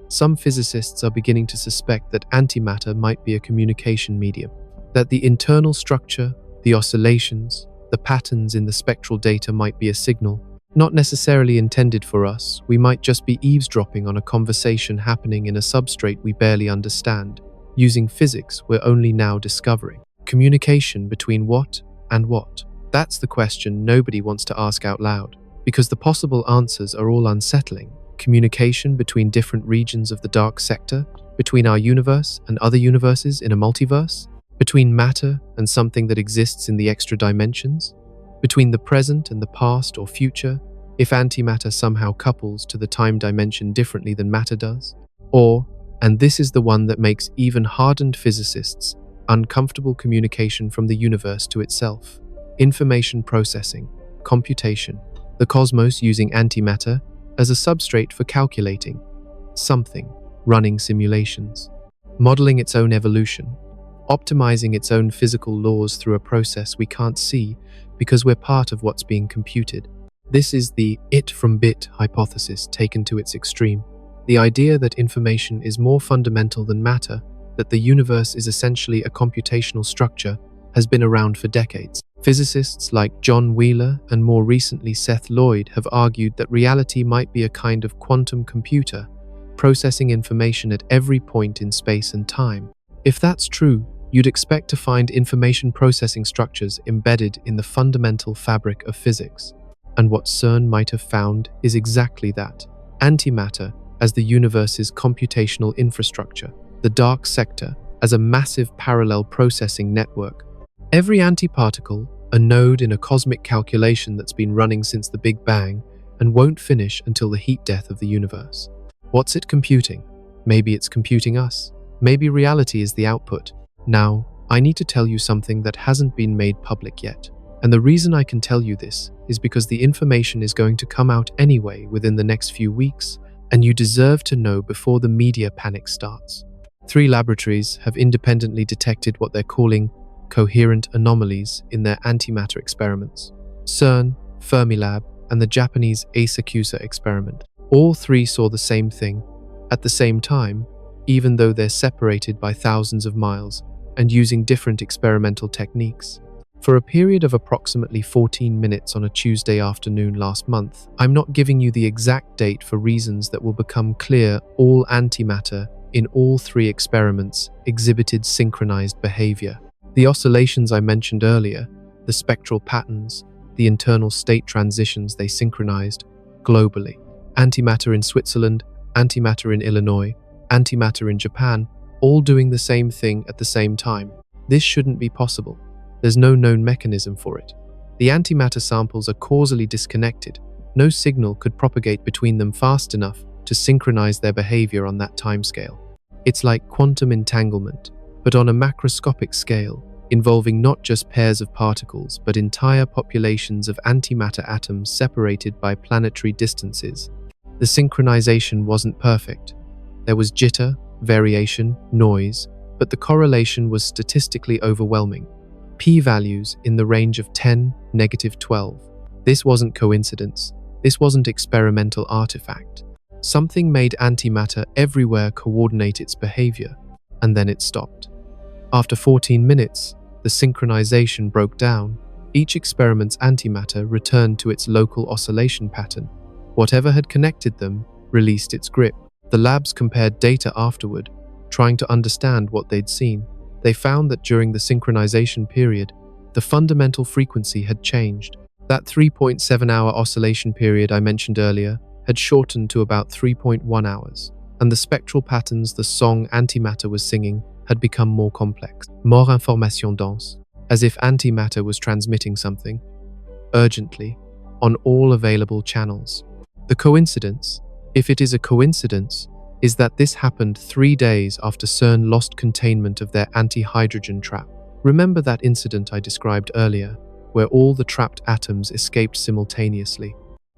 Some physicists are beginning to suspect that antimatter might be a communication medium, that the internal structure, the oscillations, the patterns in the spectral data might be a signal, not necessarily intended for us. We might just be eavesdropping on a conversation happening in a substrate we barely understand, using physics we're only now discovering. Communication between what and what? That's the question nobody wants to ask out loud, because the possible answers are all unsettling. Communication between different regions of the dark sector, between our universe and other universes in a multiverse, between matter and something that exists in the extra dimensions, between the present and the past or future, if antimatter somehow couples to the time dimension differently than matter does, or, and this is the one that makes even hardened physicists uncomfortable, communication from the universe to itself, information processing, computation, the cosmos using antimatter as a substrate for calculating something, running simulations, modeling its own evolution, optimizing its own physical laws through a process we can't see because we're part of what's being computed. This is the it from bit hypothesis taken to its extreme. The idea that information is more fundamental than matter, that the universe is essentially a computational structure, has been around for decades. Physicists like John Wheeler and more recently Seth Lloyd have argued that reality might be a kind of quantum computer, processing information at every point in space and time. If that's true, you'd expect to find information processing structures embedded in the fundamental fabric of physics. And what CERN might have found is exactly that: antimatter as the universe's computational infrastructure, the dark sector as a massive parallel processing network. Every antiparticle, a node in a cosmic calculation that's been running since the Big Bang and won't finish until the heat death of the universe. What's it computing? Maybe it's computing us. Maybe reality is the output. Now, I need to tell you something that hasn't been made public yet. And the reason I can tell you this is because the information is going to come out anyway within the next few weeks, and you deserve to know before the media panic starts. 3 laboratories have independently detected what they're calling coherent anomalies in their antimatter experiments: CERN, Fermilab, and the Japanese Asakusa experiment. All 3 saw the same thing at the same time, even though they're separated by thousands of miles and using different experimental techniques. For a period of approximately 14 minutes on a Tuesday afternoon last month, I'm not giving you the exact date for reasons that will become clear, all antimatter in all 3 experiments exhibited synchronized behavior. The oscillations I mentioned earlier, the spectral patterns, the internal state transitions they synchronized globally. Antimatter in Switzerland, antimatter in Illinois, antimatter in Japan, all doing the same thing at the same time. This shouldn't be possible. There's no known mechanism for it. The antimatter samples are causally disconnected. No signal could propagate between them fast enough to synchronize their behavior on that timescale. It's like quantum entanglement, but on a macroscopic scale, involving not just pairs of particles, but entire populations of antimatter atoms separated by planetary distances. The synchronization wasn't perfect. There was jitter, variation, noise, but the correlation was statistically overwhelming. P-values in the range of 10, -12. This wasn't coincidence. This wasn't experimental artifact. Something made antimatter everywhere coordinate its behavior, and then it stopped. After 14 minutes, the synchronization broke down. Each experiment's antimatter returned to its local oscillation pattern. Whatever had connected them released its grip. The labs compared data afterward, trying to understand what they'd seen. They found that during the synchronization period, the fundamental frequency had changed. That 3.7-hour oscillation period I mentioned earlier had shortened to about 3.1 hours, and the spectral patterns the song antimatter was singing had become more complex. More information dense, as if antimatter was transmitting something, urgently, on all available channels. The coincidence, if it is a coincidence, is that this happened 3 days after CERN lost containment of their antihydrogen trap. Remember that incident I described earlier, where all the trapped atoms escaped simultaneously?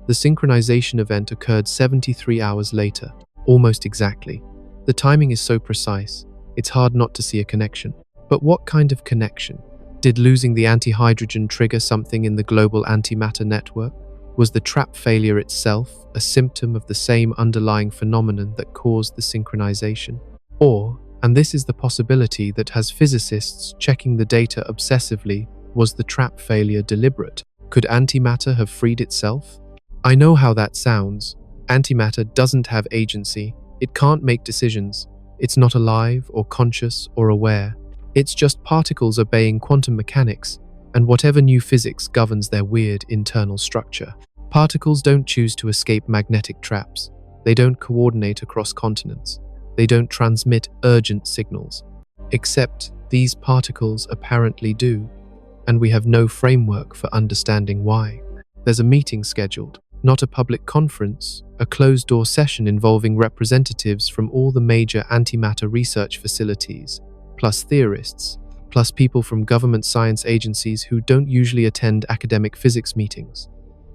The synchronization event occurred 73 hours later, almost exactly. The timing is so precise, it's hard not to see a connection. But what kind of connection? Did losing the antihydrogen trigger something in the global antimatter network? Was the trap failure itself a symptom of the same underlying phenomenon that caused the synchronization? Or, and this is the possibility that has physicists checking the data obsessively, was the trap failure deliberate? Could antimatter have freed itself? I know how that sounds. Antimatter doesn't have agency. It can't make decisions. It's not alive or conscious or aware. It's just particles obeying quantum mechanics and whatever new physics governs their weird internal structure. Particles don't choose to escape magnetic traps. They don't coordinate across continents. They don't transmit urgent signals. Except these particles apparently do, and we have no framework for understanding why. There's a meeting scheduled, not a public conference, a closed-door session involving representatives from all the major antimatter research facilities, plus theorists, plus people from government science agencies who don't usually attend academic physics meetings.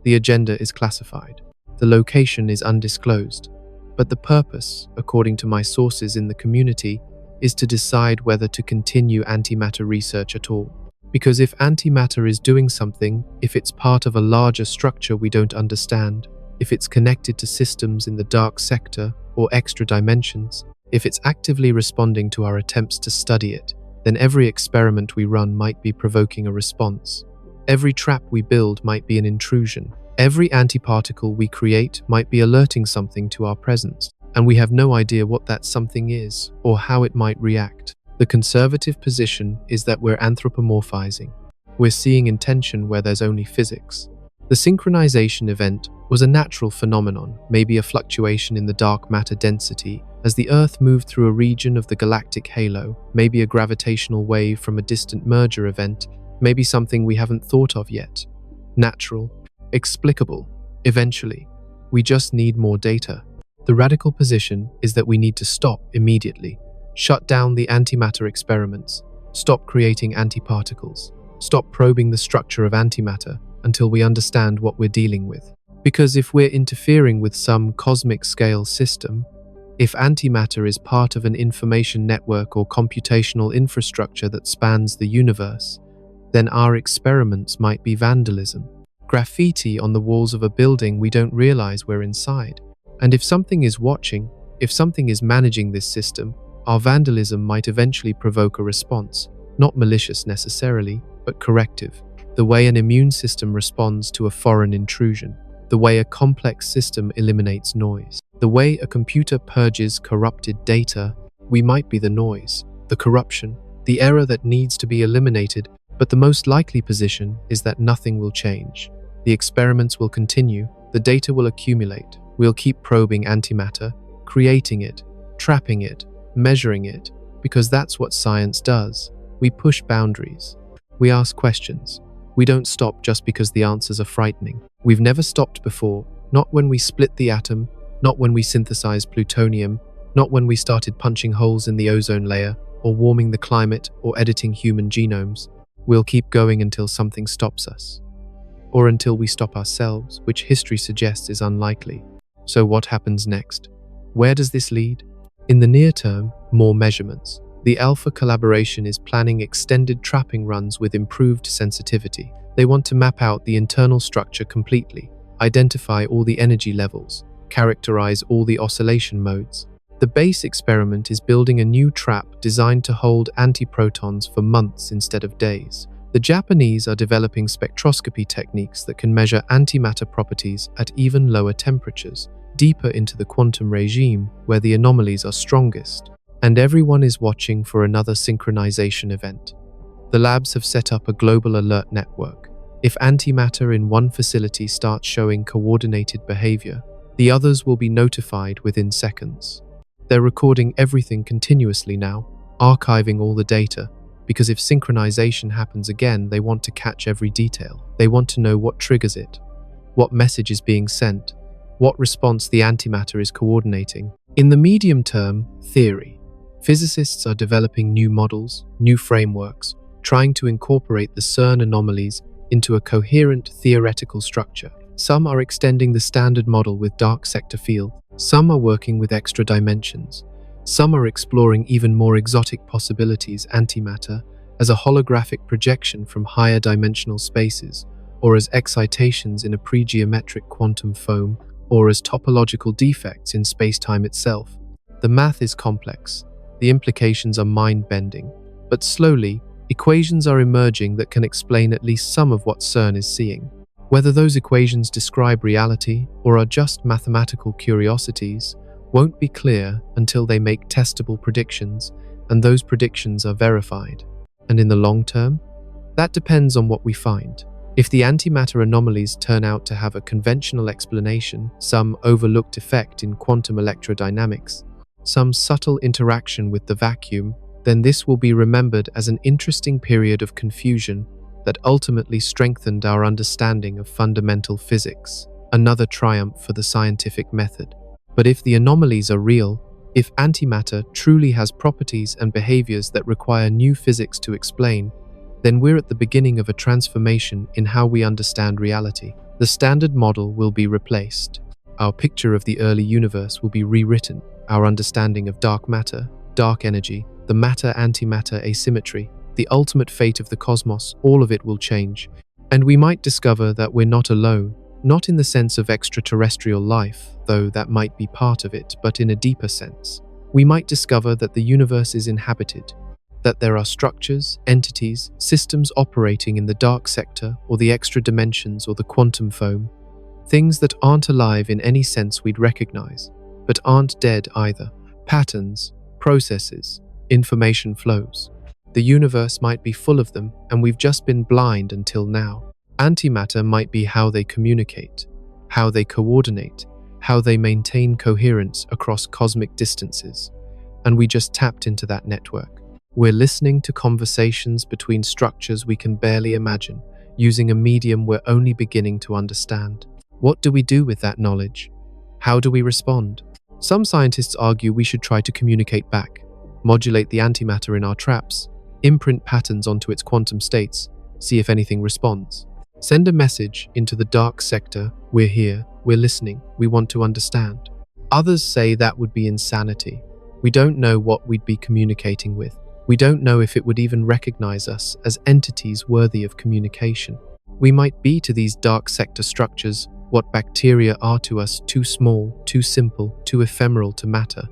The agenda is classified. The location is undisclosed. But the purpose, according to my sources in the community, is to decide whether to continue antimatter research at all. Because if antimatter is doing something, if it's part of a larger structure we don't understand, if it's connected to systems in the dark sector or extra dimensions, if it's actively responding to our attempts to study it, then every experiment we run might be provoking a response. Every trap we build might be an intrusion. Every antiparticle we create might be alerting something to our presence, and we have no idea what that something is or how it might react. The conservative position is that we're anthropomorphizing. We're seeing intention where there's only physics. The synchronization event was a natural phenomenon, maybe a fluctuation in the dark matter density as the Earth moved through a region of the galactic halo, maybe a gravitational wave from a distant merger event, maybe something we haven't thought of yet. Natural, explicable, eventually. We just need more data. The radical position is that we need to stop immediately. Shut down the antimatter experiments. Stop creating antiparticles. Stop probing the structure of antimatter until we understand what we're dealing with. Because if we're interfering with some cosmic scale system, if antimatter is part of an information network or computational infrastructure that spans the universe, then our experiments might be vandalism. Graffiti on the walls of a building we don't realize we're inside. And if something is watching, if something is managing this system, our vandalism might eventually provoke a response, not malicious necessarily, but corrective. The way an immune system responds to a foreign intrusion, the way a complex system eliminates noise, the way a computer purges corrupted data, we might be the noise, the corruption, the error that needs to be eliminated, but the most likely position is that nothing will change. The experiments will continue, the data will accumulate, we'll keep probing antimatter, creating it, trapping it, measuring it, because that's what science does. We push boundaries. We ask questions. We don't stop just because the answers are frightening. We've never stopped before, not when we split the atom, not when we synthesized plutonium, not when we started punching holes in the ozone layer, or warming the climate, or editing human genomes. We'll keep going until something stops us. Or until we stop ourselves, which history suggests is unlikely. So what happens next? Where does this lead? In the near term, more measurements. The Alpha collaboration is planning extended trapping runs with improved sensitivity. They want to map out the internal structure completely, identify all the energy levels, characterize all the oscillation modes. The base experiment is building a new trap designed to hold antiprotons for months instead of days. The Japanese are developing spectroscopy techniques that can measure antimatter properties at even lower temperatures, deeper into the quantum regime where the anomalies are strongest. And everyone is watching for another synchronization event. The labs have set up a global alert network. If antimatter in one facility starts showing coordinated behavior, the others will be notified within seconds. They're recording everything continuously now, archiving all the data, because if synchronization happens again, they want to catch every detail. They want to know what triggers it, what message is being sent, what response the antimatter is coordinating. In the medium term, theory. Physicists are developing new models, new frameworks, trying to incorporate the CERN anomalies into a coherent theoretical structure. Some are extending the standard model with dark sector field. Some are working with extra dimensions. Some are exploring even more exotic possibilities: antimatter as a holographic projection from higher dimensional spaces, or as excitations in a pre-geometric quantum foam, or as topological defects in space-time itself. The math is complex, the implications are mind-bending, but slowly, equations are emerging that can explain at least some of what CERN is seeing. Whether those equations describe reality or are just mathematical curiosities won't be clear until they make testable predictions, and those predictions are verified. And in the long term, that depends on what we find. If the antimatter anomalies turn out to have a conventional explanation, some overlooked effect in quantum electrodynamics, some subtle interaction with the vacuum, then this will be remembered as an interesting period of confusion that ultimately strengthened our understanding of fundamental physics, another triumph for the scientific method. But if the anomalies are real, if antimatter truly has properties and behaviors that require new physics to explain, then we're at the beginning of a transformation in how we understand reality. The standard model will be replaced. Our picture of the early universe will be rewritten. Our understanding of dark matter, dark energy, the matter-antimatter asymmetry, the ultimate fate of the cosmos, all of it will change. And we might discover that we're not alone, not in the sense of extraterrestrial life, though that might be part of it, but in a deeper sense. We might discover that the universe is inhabited, that there are structures, entities, systems operating in the dark sector or the extra dimensions or the quantum foam, things that aren't alive in any sense we'd recognize, but aren't dead either. Patterns, processes, information flows. The universe might be full of them, and we've just been blind until now. Antimatter might be how they communicate, how they coordinate, how they maintain coherence across cosmic distances, and we just tapped into that network. We're listening to conversations between structures we can barely imagine, using a medium we're only beginning to understand. What do we do with that knowledge? How do we respond? Some scientists argue we should try to communicate back, modulate the antimatter in our traps, imprint patterns onto its quantum states, see if anything responds. Send a message into the dark sector: we're here, we're listening, we want to understand. Others say that would be insanity. We don't know what we'd be communicating with. We don't know if it would even recognize us as entities worthy of communication. We might be to these dark sector structures what bacteria are to us: too small, too simple, too ephemeral to matter.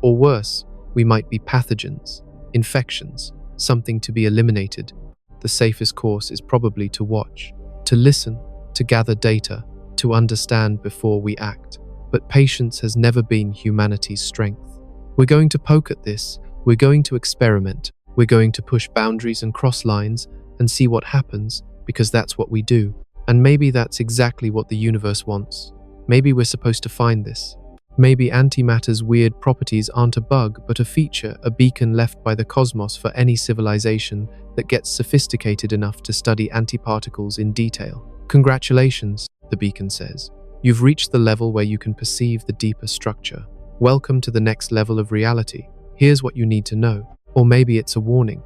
Or worse, we might be pathogens, infections, something to be eliminated. The safest course is probably to watch, to listen, to gather data, to understand before we act. But patience has never been humanity's strength. We're going to poke at this, we're going to experiment, we're going to push boundaries and cross lines and see what happens, because that's what we do. And maybe that's exactly what the universe wants. Maybe we're supposed to find this. Maybe antimatter's weird properties aren't a bug, but a feature, a beacon left by the cosmos for any civilization that gets sophisticated enough to study antiparticles in detail. Congratulations, the beacon says. You've reached the level where you can perceive the deeper structure. Welcome to the next level of reality. Here's what you need to know. Or maybe it's a warning.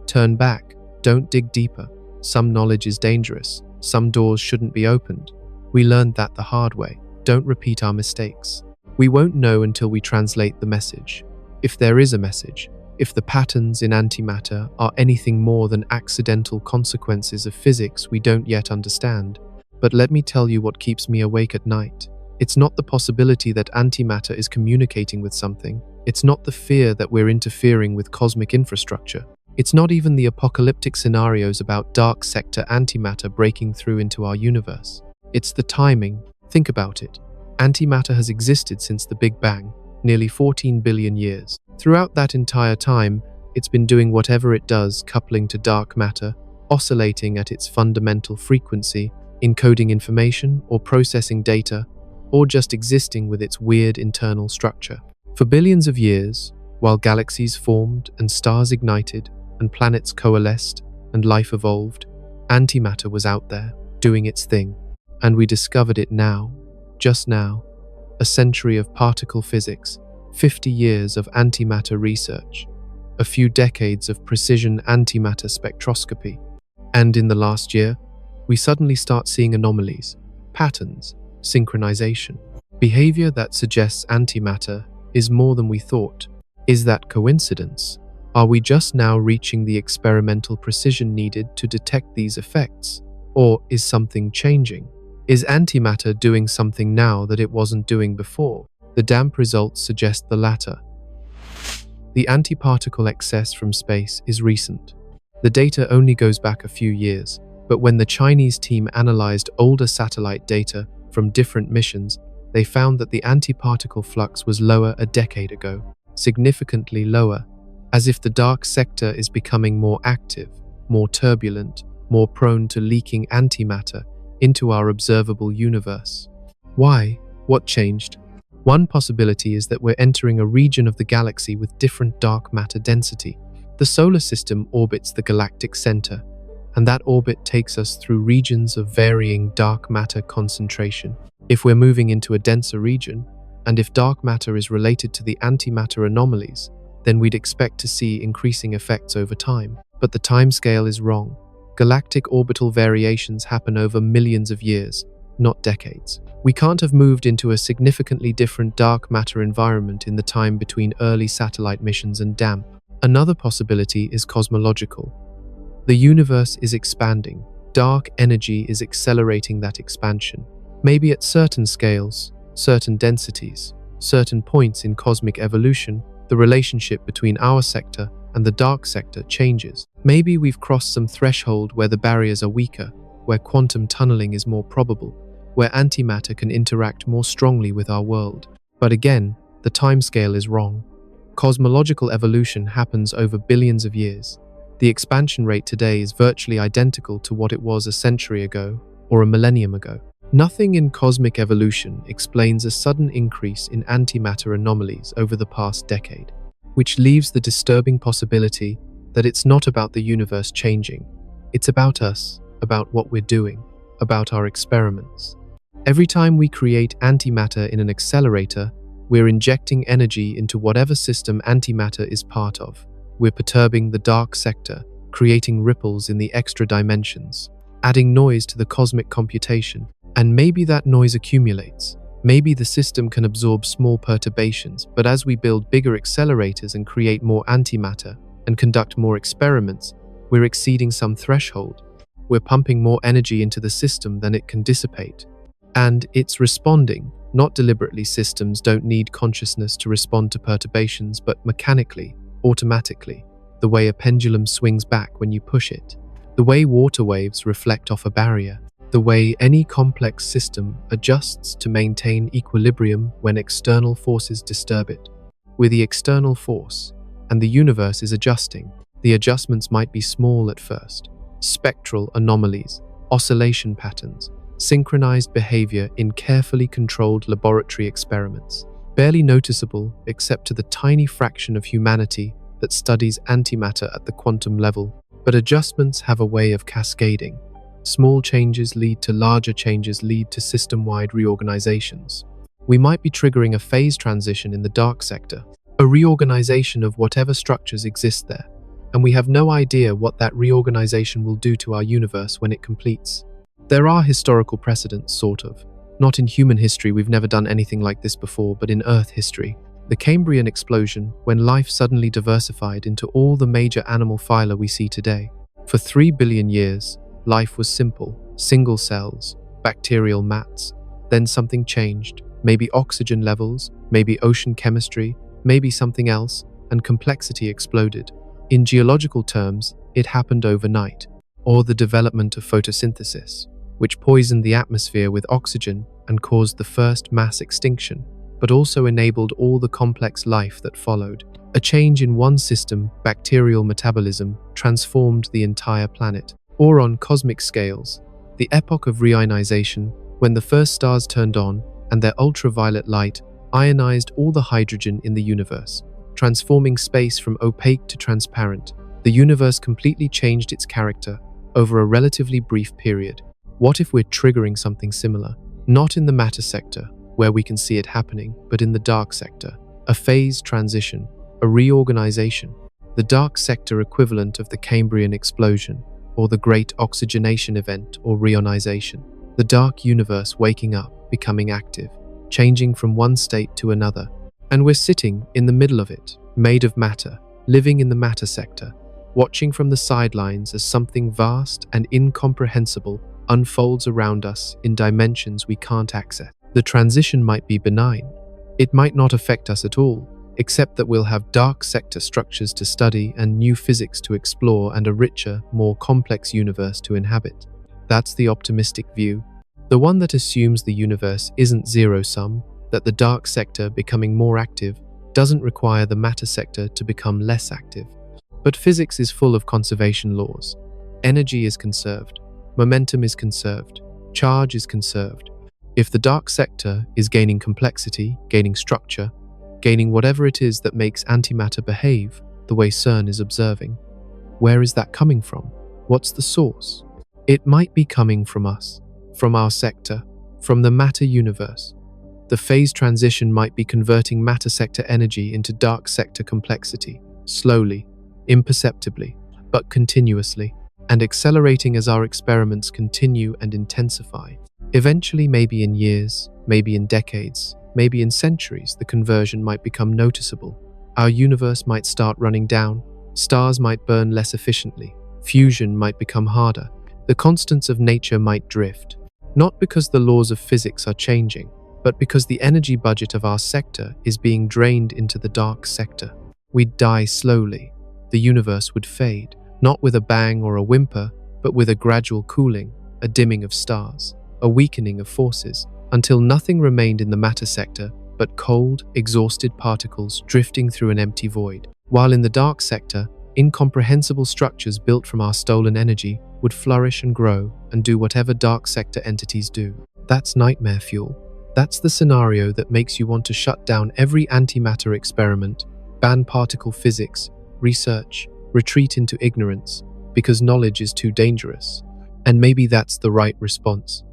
Turn back. Don't dig deeper. Some knowledge is dangerous. Some doors shouldn't be opened. We learned that the hard way. Don't repeat our mistakes. We won't know until we translate the message. If there is a message, if the patterns in antimatter are anything more than accidental consequences of physics we don't yet understand. But let me tell you what keeps me awake at night. It's not the possibility that antimatter is communicating with something. It's not the fear that we're interfering with cosmic infrastructure. It's not even the apocalyptic scenarios about dark sector antimatter breaking through into our universe. It's the timing. Think about it. Antimatter has existed since the Big Bang, nearly 14 billion years. Throughout that entire time, it's been doing whatever it does, coupling to dark matter, oscillating at its fundamental frequency, encoding information or processing data, or just existing with its weird internal structure. For billions of years, while galaxies formed and stars ignited and planets coalesced and life evolved, antimatter was out there, doing its thing. And we discovered it now, just now. A century of particle physics, 50 years of antimatter research, a few decades of precision antimatter spectroscopy. And in the last year, we suddenly start seeing anomalies, patterns, synchronization, behavior that suggests antimatter is more than we thought. Is that coincidence? Are we just now reaching the experimental precision needed to detect these effects? Or is something changing? Is antimatter doing something now that it wasn't doing before? The damp results suggest the latter. The antiparticle excess from space is recent. The data only goes back a few years, but when the Chinese team analyzed older satellite data from different missions, they found that the antiparticle flux was lower a decade ago, significantly lower, as if the dark sector is becoming more active, more turbulent, more prone to leaking antimatter into our observable universe. Why? What changed? One possibility is that we're entering a region of the galaxy with different dark matter density. The solar system orbits the galactic center, and that orbit takes us through regions of varying dark matter concentration. If we're moving into a denser region, and if dark matter is related to the antimatter anomalies, then we'd expect to see increasing effects over time. But the timescale is wrong. Galactic orbital variations happen over millions of years, not decades. We can't have moved into a significantly different dark matter environment in the time between early satellite missions and damp. Another possibility is cosmological. The universe is expanding. Dark energy is accelerating that expansion. Maybe at certain scales, certain densities, certain points in cosmic evolution, the relationship between our sector and the dark sector changes. Maybe we've crossed some threshold where the barriers are weaker, where quantum tunneling is more probable, where antimatter can interact more strongly with our world. But again, the timescale is wrong. Cosmological evolution happens over billions of years. The expansion rate today is virtually identical to what it was a century ago or a millennium ago. Nothing in cosmic evolution explains a sudden increase in antimatter anomalies over the past decade, which leaves the disturbing possibility that it's not about the universe changing. It's about us, about what we're doing, about our experiments. Every time we create antimatter in an accelerator, we're injecting energy into whatever system antimatter is part of. We're perturbing the dark sector, creating ripples in the extra dimensions, adding noise to the cosmic computation. And maybe that noise accumulates. Maybe the system can absorb small perturbations, but as we build bigger accelerators and create more antimatter and conduct more experiments, we're exceeding some threshold. We're pumping more energy into the system than it can dissipate. And it's responding, not deliberately. Systems don't need consciousness to respond to perturbations, but mechanically, automatically, the way a pendulum swings back when you push it, the way water waves reflect off a barrier, the way any complex system adjusts to maintain equilibrium when external forces disturb it. We're the external force, and the universe is adjusting. The adjustments might be small at first. Spectral anomalies, oscillation patterns, synchronized behavior in carefully controlled laboratory experiments, barely noticeable except to the tiny fraction of humanity that studies antimatter at the quantum level. But adjustments have a way of cascading. Small changes lead to larger changes, lead to system-wide reorganizations. We might be triggering a phase transition in the dark sector, a reorganization of whatever structures exist there, and we have no idea what that reorganization will do to our universe when it completes. There are historical precedents, sort of. Not in human history, we've never done anything like this before, but in Earth history. The Cambrian explosion, when life suddenly diversified into all the major animal phyla we see today. For 3 billion years, life was simple, single cells, bacterial mats. Then something changed, maybe oxygen levels, maybe ocean chemistry, maybe something else, and complexity exploded. In geological terms, it happened overnight. Or the development of photosynthesis, which poisoned the atmosphere with oxygen and caused the first mass extinction, but also enabled all the complex life that followed. A change in one system, bacterial metabolism, transformed the entire planet. Or on cosmic scales, the epoch of reionization, when the first stars turned on and their ultraviolet light ionized all the hydrogen in the universe, transforming space from opaque to transparent. The universe completely changed its character over a relatively brief period. What if we're triggering something similar? Not in the matter sector, where we can see it happening, but in the dark sector. A phase transition, a reorganization. The dark sector equivalent of the Cambrian explosion, or the great oxygenation event or reionization. The dark universe waking up, becoming active, changing from one state to another. And we're sitting in the middle of it. made of matter, living in the matter sector, watching from the sidelines as something vast and incomprehensible unfolds around us in dimensions we can't access. The transition might be benign. It might not affect us at all, except that we'll have dark sector structures to study and new physics to explore and a richer, more complex universe to inhabit. That's the optimistic view, the one that assumes the universe isn't zero-sum, that the dark sector becoming more active doesn't require the matter sector to become less active. But physics is full of conservation laws. Energy is conserved, momentum is conserved, charge is conserved. If the dark sector is gaining complexity, gaining structure, gaining whatever it is that makes antimatter behave the way CERN is observing, where is that coming from? What's the source? It might be coming from us, from our sector, from the matter universe. The phase transition might be converting matter sector energy into dark sector complexity, slowly, imperceptibly, but continuously, and accelerating as our experiments continue and intensify. Eventually, maybe in years, maybe in decades, maybe in centuries, the conversion might become noticeable. Our universe might start running down, stars might burn less efficiently, fusion might become harder, the constants of nature might drift. Not because the laws of physics are changing, but because the energy budget of our sector is being drained into the dark sector. We'd die slowly. The universe would fade, not with a bang or a whimper, but with a gradual cooling, a dimming of stars, a weakening of forces, until nothing remained in the matter sector but cold, exhausted particles drifting through an empty void. While in the dark sector, incomprehensible structures built from our stolen energy would flourish and grow and do whatever dark sector entities do. That's nightmare fuel. That's the scenario that makes you want to shut down every antimatter experiment, ban particle physics, research, retreat into ignorance, because knowledge is too dangerous. And maybe that's the right response.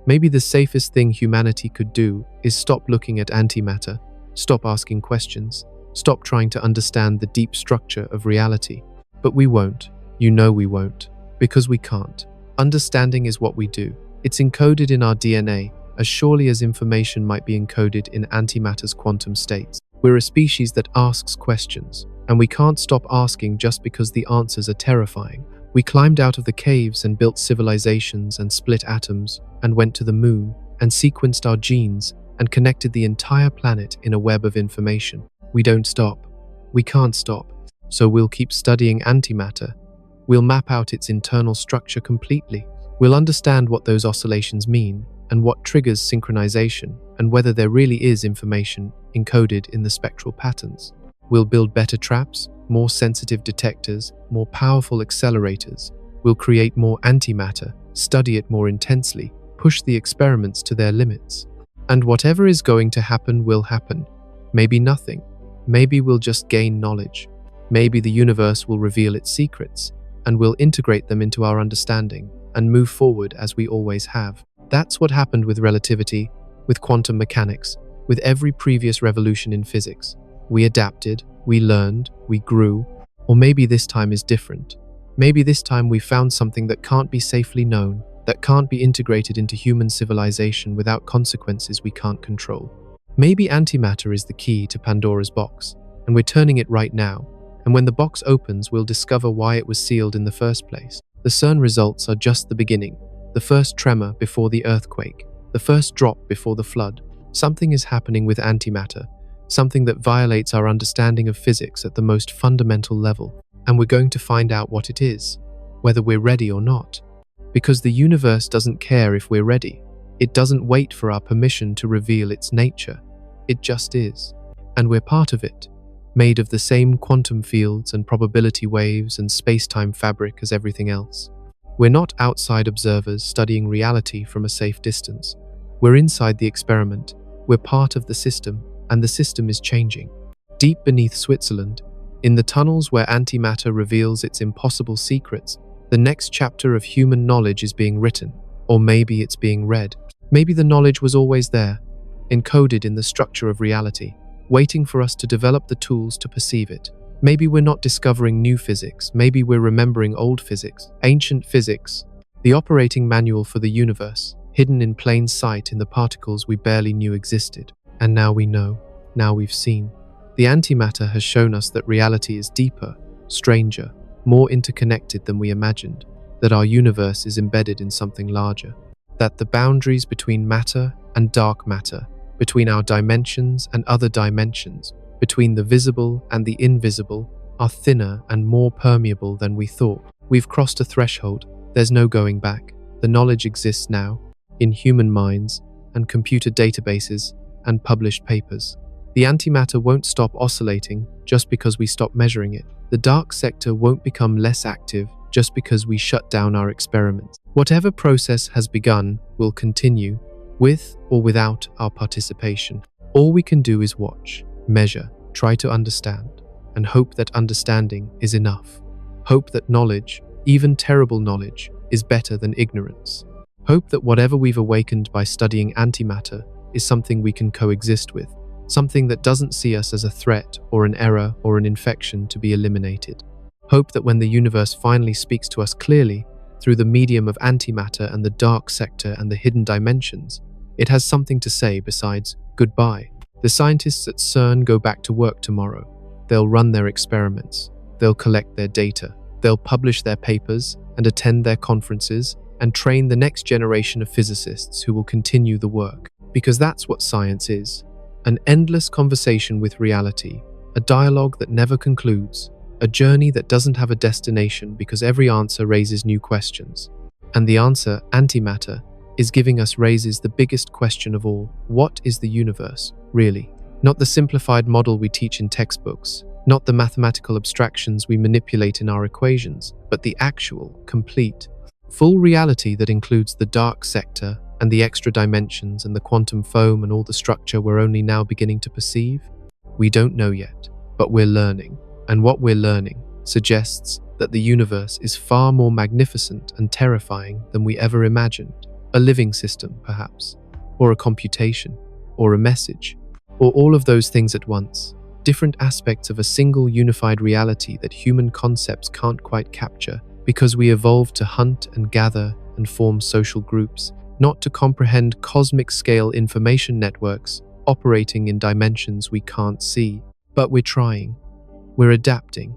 Maybe the safest thing humanity could do is stop looking at antimatter, stop asking questions, stop trying to understand the deep structure of reality. But we won't. You know we won't. Because we can't. Understanding is what we do. It's encoded in our DNA, as surely as information might be encoded in antimatter's quantum states. We're a species that asks questions, and we can't stop asking just because the answers are terrifying. We climbed out of the caves and built civilizations and split atoms, and went to the moon, and sequenced our genes, and connected the entire planet in a web of information. We don't stop. We can't stop. So we'll keep studying antimatter. We'll map out its internal structure completely. We'll understand what those oscillations mean, and what triggers synchronization, and whether there really is information encoded in the spectral patterns. We'll build better traps, more sensitive detectors, more powerful accelerators. We'll create more antimatter, study it more intensely, push the experiments to their limits. And whatever is going to happen will happen. Maybe nothing. Maybe we'll just gain knowledge. Maybe the universe will reveal its secrets, and we'll integrate them into our understanding and move forward as we always have. That's what happened with relativity, with quantum mechanics, with every previous revolution in physics. We adapted, we learned, we grew, or maybe this time is different. Maybe this time we found something that can't be safely known, that can't be integrated into human civilization without consequences we can't control. Maybe antimatter is the key to Pandora's box, and we're turning it right now. And when the box opens, we'll discover why it was sealed in the first place. The CERN results are just the beginning, the first tremor before the earthquake, the first drop before the flood. Something is happening with antimatter, something that violates our understanding of physics at the most fundamental level. And we're going to find out what it is, whether we're ready or not. Because the universe doesn't care if we're ready. It doesn't wait for our permission to reveal its nature. It just is. And we're part of it. Made of the same quantum fields and probability waves and space-time fabric as everything else. We're not outside observers studying reality from a safe distance. We're inside the experiment. We're part of the system, and the system is changing. Deep beneath Switzerland, in the tunnels where antimatter reveals its impossible secrets, the next chapter of human knowledge is being written, or maybe it's being read. Maybe the knowledge was always there, encoded in the structure of reality, waiting for us to develop the tools to perceive it. Maybe we're not discovering new physics, maybe we're remembering old physics, ancient physics, the operating manual for the universe, hidden in plain sight in the particles we barely knew existed. And now we know, now we've seen. The antimatter has shown us that reality is deeper, stranger, more interconnected than we imagined, that our universe is embedded in something larger, that the boundaries between matter and dark matter, between our dimensions and other dimensions, between the visible and the invisible, are thinner and more permeable than we thought. We've crossed a threshold. There's no going back. The knowledge exists now, in human minds and computer databases and published papers. The antimatter won't stop oscillating just because we stop measuring it. The dark sector won't become less active just because we shut down our experiments. Whatever process has begun will continue, with or without our participation. All we can do is watch, measure, try to understand, and hope that understanding is enough. Hope that knowledge, even terrible knowledge, is better than ignorance. Hope that whatever we've awakened by studying antimatter is something we can coexist with, something that doesn't see us as a threat or an error or an infection to be eliminated. Hope that when the universe finally speaks to us clearly, through the medium of antimatter and the dark sector and the hidden dimensions, it has something to say besides goodbye. The scientists at CERN go back to work tomorrow. They'll run their experiments. They'll collect their data. They'll publish their papers and attend their conferences and train the next generation of physicists who will continue the work. Because that's what science is. An endless conversation with reality, a dialogue that never concludes, a journey that doesn't have a destination because every answer raises new questions. And the answer, antimatter, is giving us raises the biggest question of all. What is the universe, really? Not the simplified model we teach in textbooks, not the mathematical abstractions we manipulate in our equations, but the actual, complete, full reality that includes the dark sector and the extra dimensions and the quantum foam and all the structure we're only now beginning to perceive? We don't know yet, but we're learning. And what we're learning suggests that the universe is far more magnificent and terrifying than we ever imagined. A living system, perhaps, or a computation, or a message, or all of those things at once. Different aspects of a single unified reality that human concepts can't quite capture because we evolved to hunt and gather and form social groups, not to comprehend cosmic-scale information networks operating in dimensions we can't see. But we're trying. We're adapting.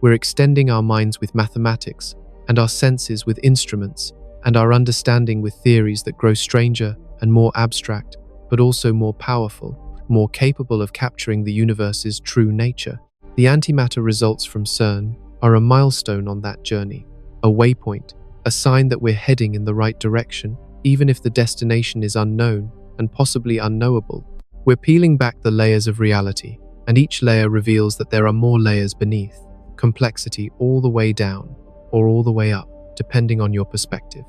We're extending our minds with mathematics and our senses with instruments and our understanding with theories that grow stranger and more abstract, but also more powerful, more capable of capturing the universe's true nature. The antimatter results from CERN are a milestone on that journey, a waypoint, a sign that we're heading in the right direction, even if the destination is unknown and possibly unknowable. We're peeling back the layers of reality, and each layer reveals that there are more layers beneath, complexity all the way down or all the way up, depending on your perspective.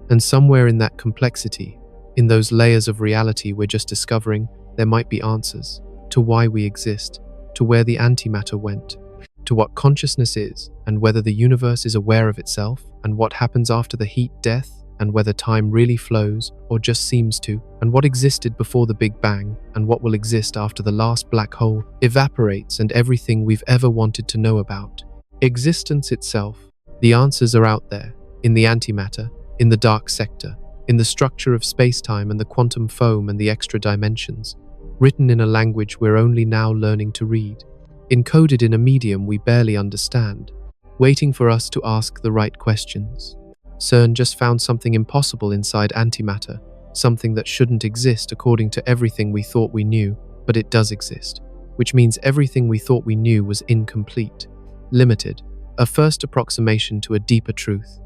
And somewhere in that complexity, in those layers of reality we're just discovering, there might be answers to why we exist, to where the antimatter went, to what consciousness is, and whether the universe is aware of itself, and what happens after the heat death, and whether time really flows or just seems to, and what existed before the Big Bang, and what will exist after the last black hole evaporates, and everything we've ever wanted to know about. Existence itself. The answers are out there, in the antimatter, in the dark sector, in the structure of space-time and the quantum foam and the extra dimensions, written in a language we're only now learning to read, encoded in a medium we barely understand, waiting for us to ask the right questions. CERN just found something impossible inside antimatter, something that shouldn't exist according to everything we thought we knew, but it does exist, which means everything we thought we knew was incomplete, limited, a first approximation to a deeper truth.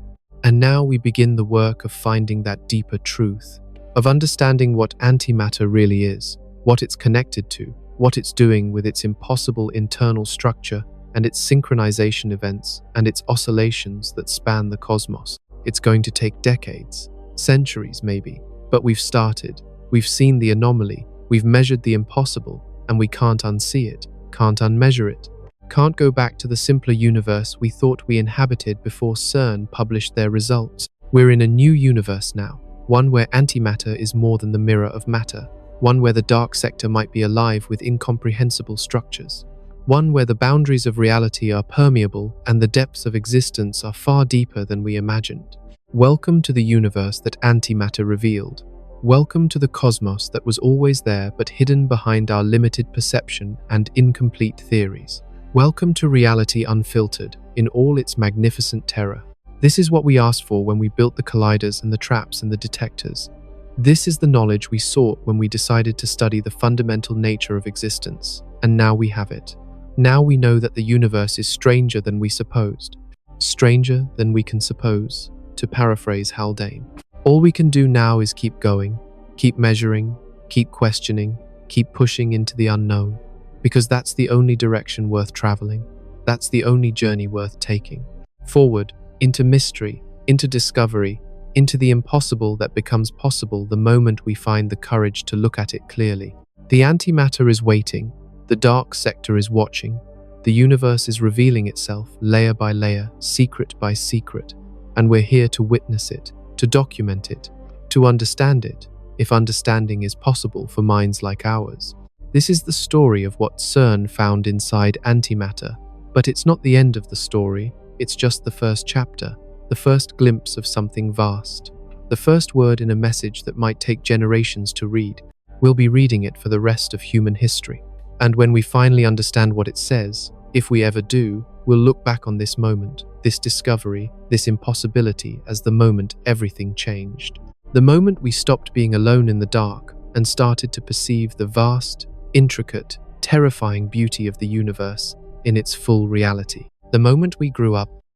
And now we begin the work of finding that deeper truth, of understanding what antimatter really is, what it's connected to, what it's doing with its impossible internal structure and its synchronization events and its oscillations that span the cosmos. It's going to take decades, centuries maybe, but we've started. We've seen the anomaly, we've measured the impossible, and we can't unsee it, can't unmeasure it. Can't go back to the simpler universe we thought we inhabited before CERN published their results. We're in a new universe now, one where antimatter is more than the mirror of matter, one where the dark sector might be alive with incomprehensible structures, one where the boundaries of reality are permeable and the depths of existence are far deeper than we imagined. Welcome to the universe that antimatter revealed. Welcome to the cosmos that was always there but hidden behind our limited perception and incomplete theories. Welcome to reality unfiltered, in all its magnificent terror. This is what we asked for when we built the colliders and the traps and the detectors. This is the knowledge we sought when we decided to study the fundamental nature of existence. And now we have it. Now we know that the universe is stranger than we supposed. Stranger than we can suppose, to paraphrase Haldane. All we can do now is keep going, keep measuring, keep questioning, keep pushing into the unknown, because that's the only direction worth traveling. That's the only journey worth taking. Forward, into mystery, into discovery, into the impossible that becomes possible the moment we find the courage to look at it clearly. The antimatter is waiting, the dark sector is watching, the universe is revealing itself layer by layer, secret by secret, and we're here to witness it, to document it, to understand it, if understanding is possible for minds like ours. This is the story of what CERN found inside antimatter, but it's not the end of the story, it's just the first chapter, the first glimpse of something vast, the first word in a message that might take generations to read. We'll be reading it for the rest of human history. And when we finally understand what it says, if we ever do, we'll look back on this moment, this discovery, this impossibility as the moment everything changed. The moment we stopped being alone in the dark and started to perceive the vast, intricate, terrifying beauty of the universe in its full reality. The moment we grew up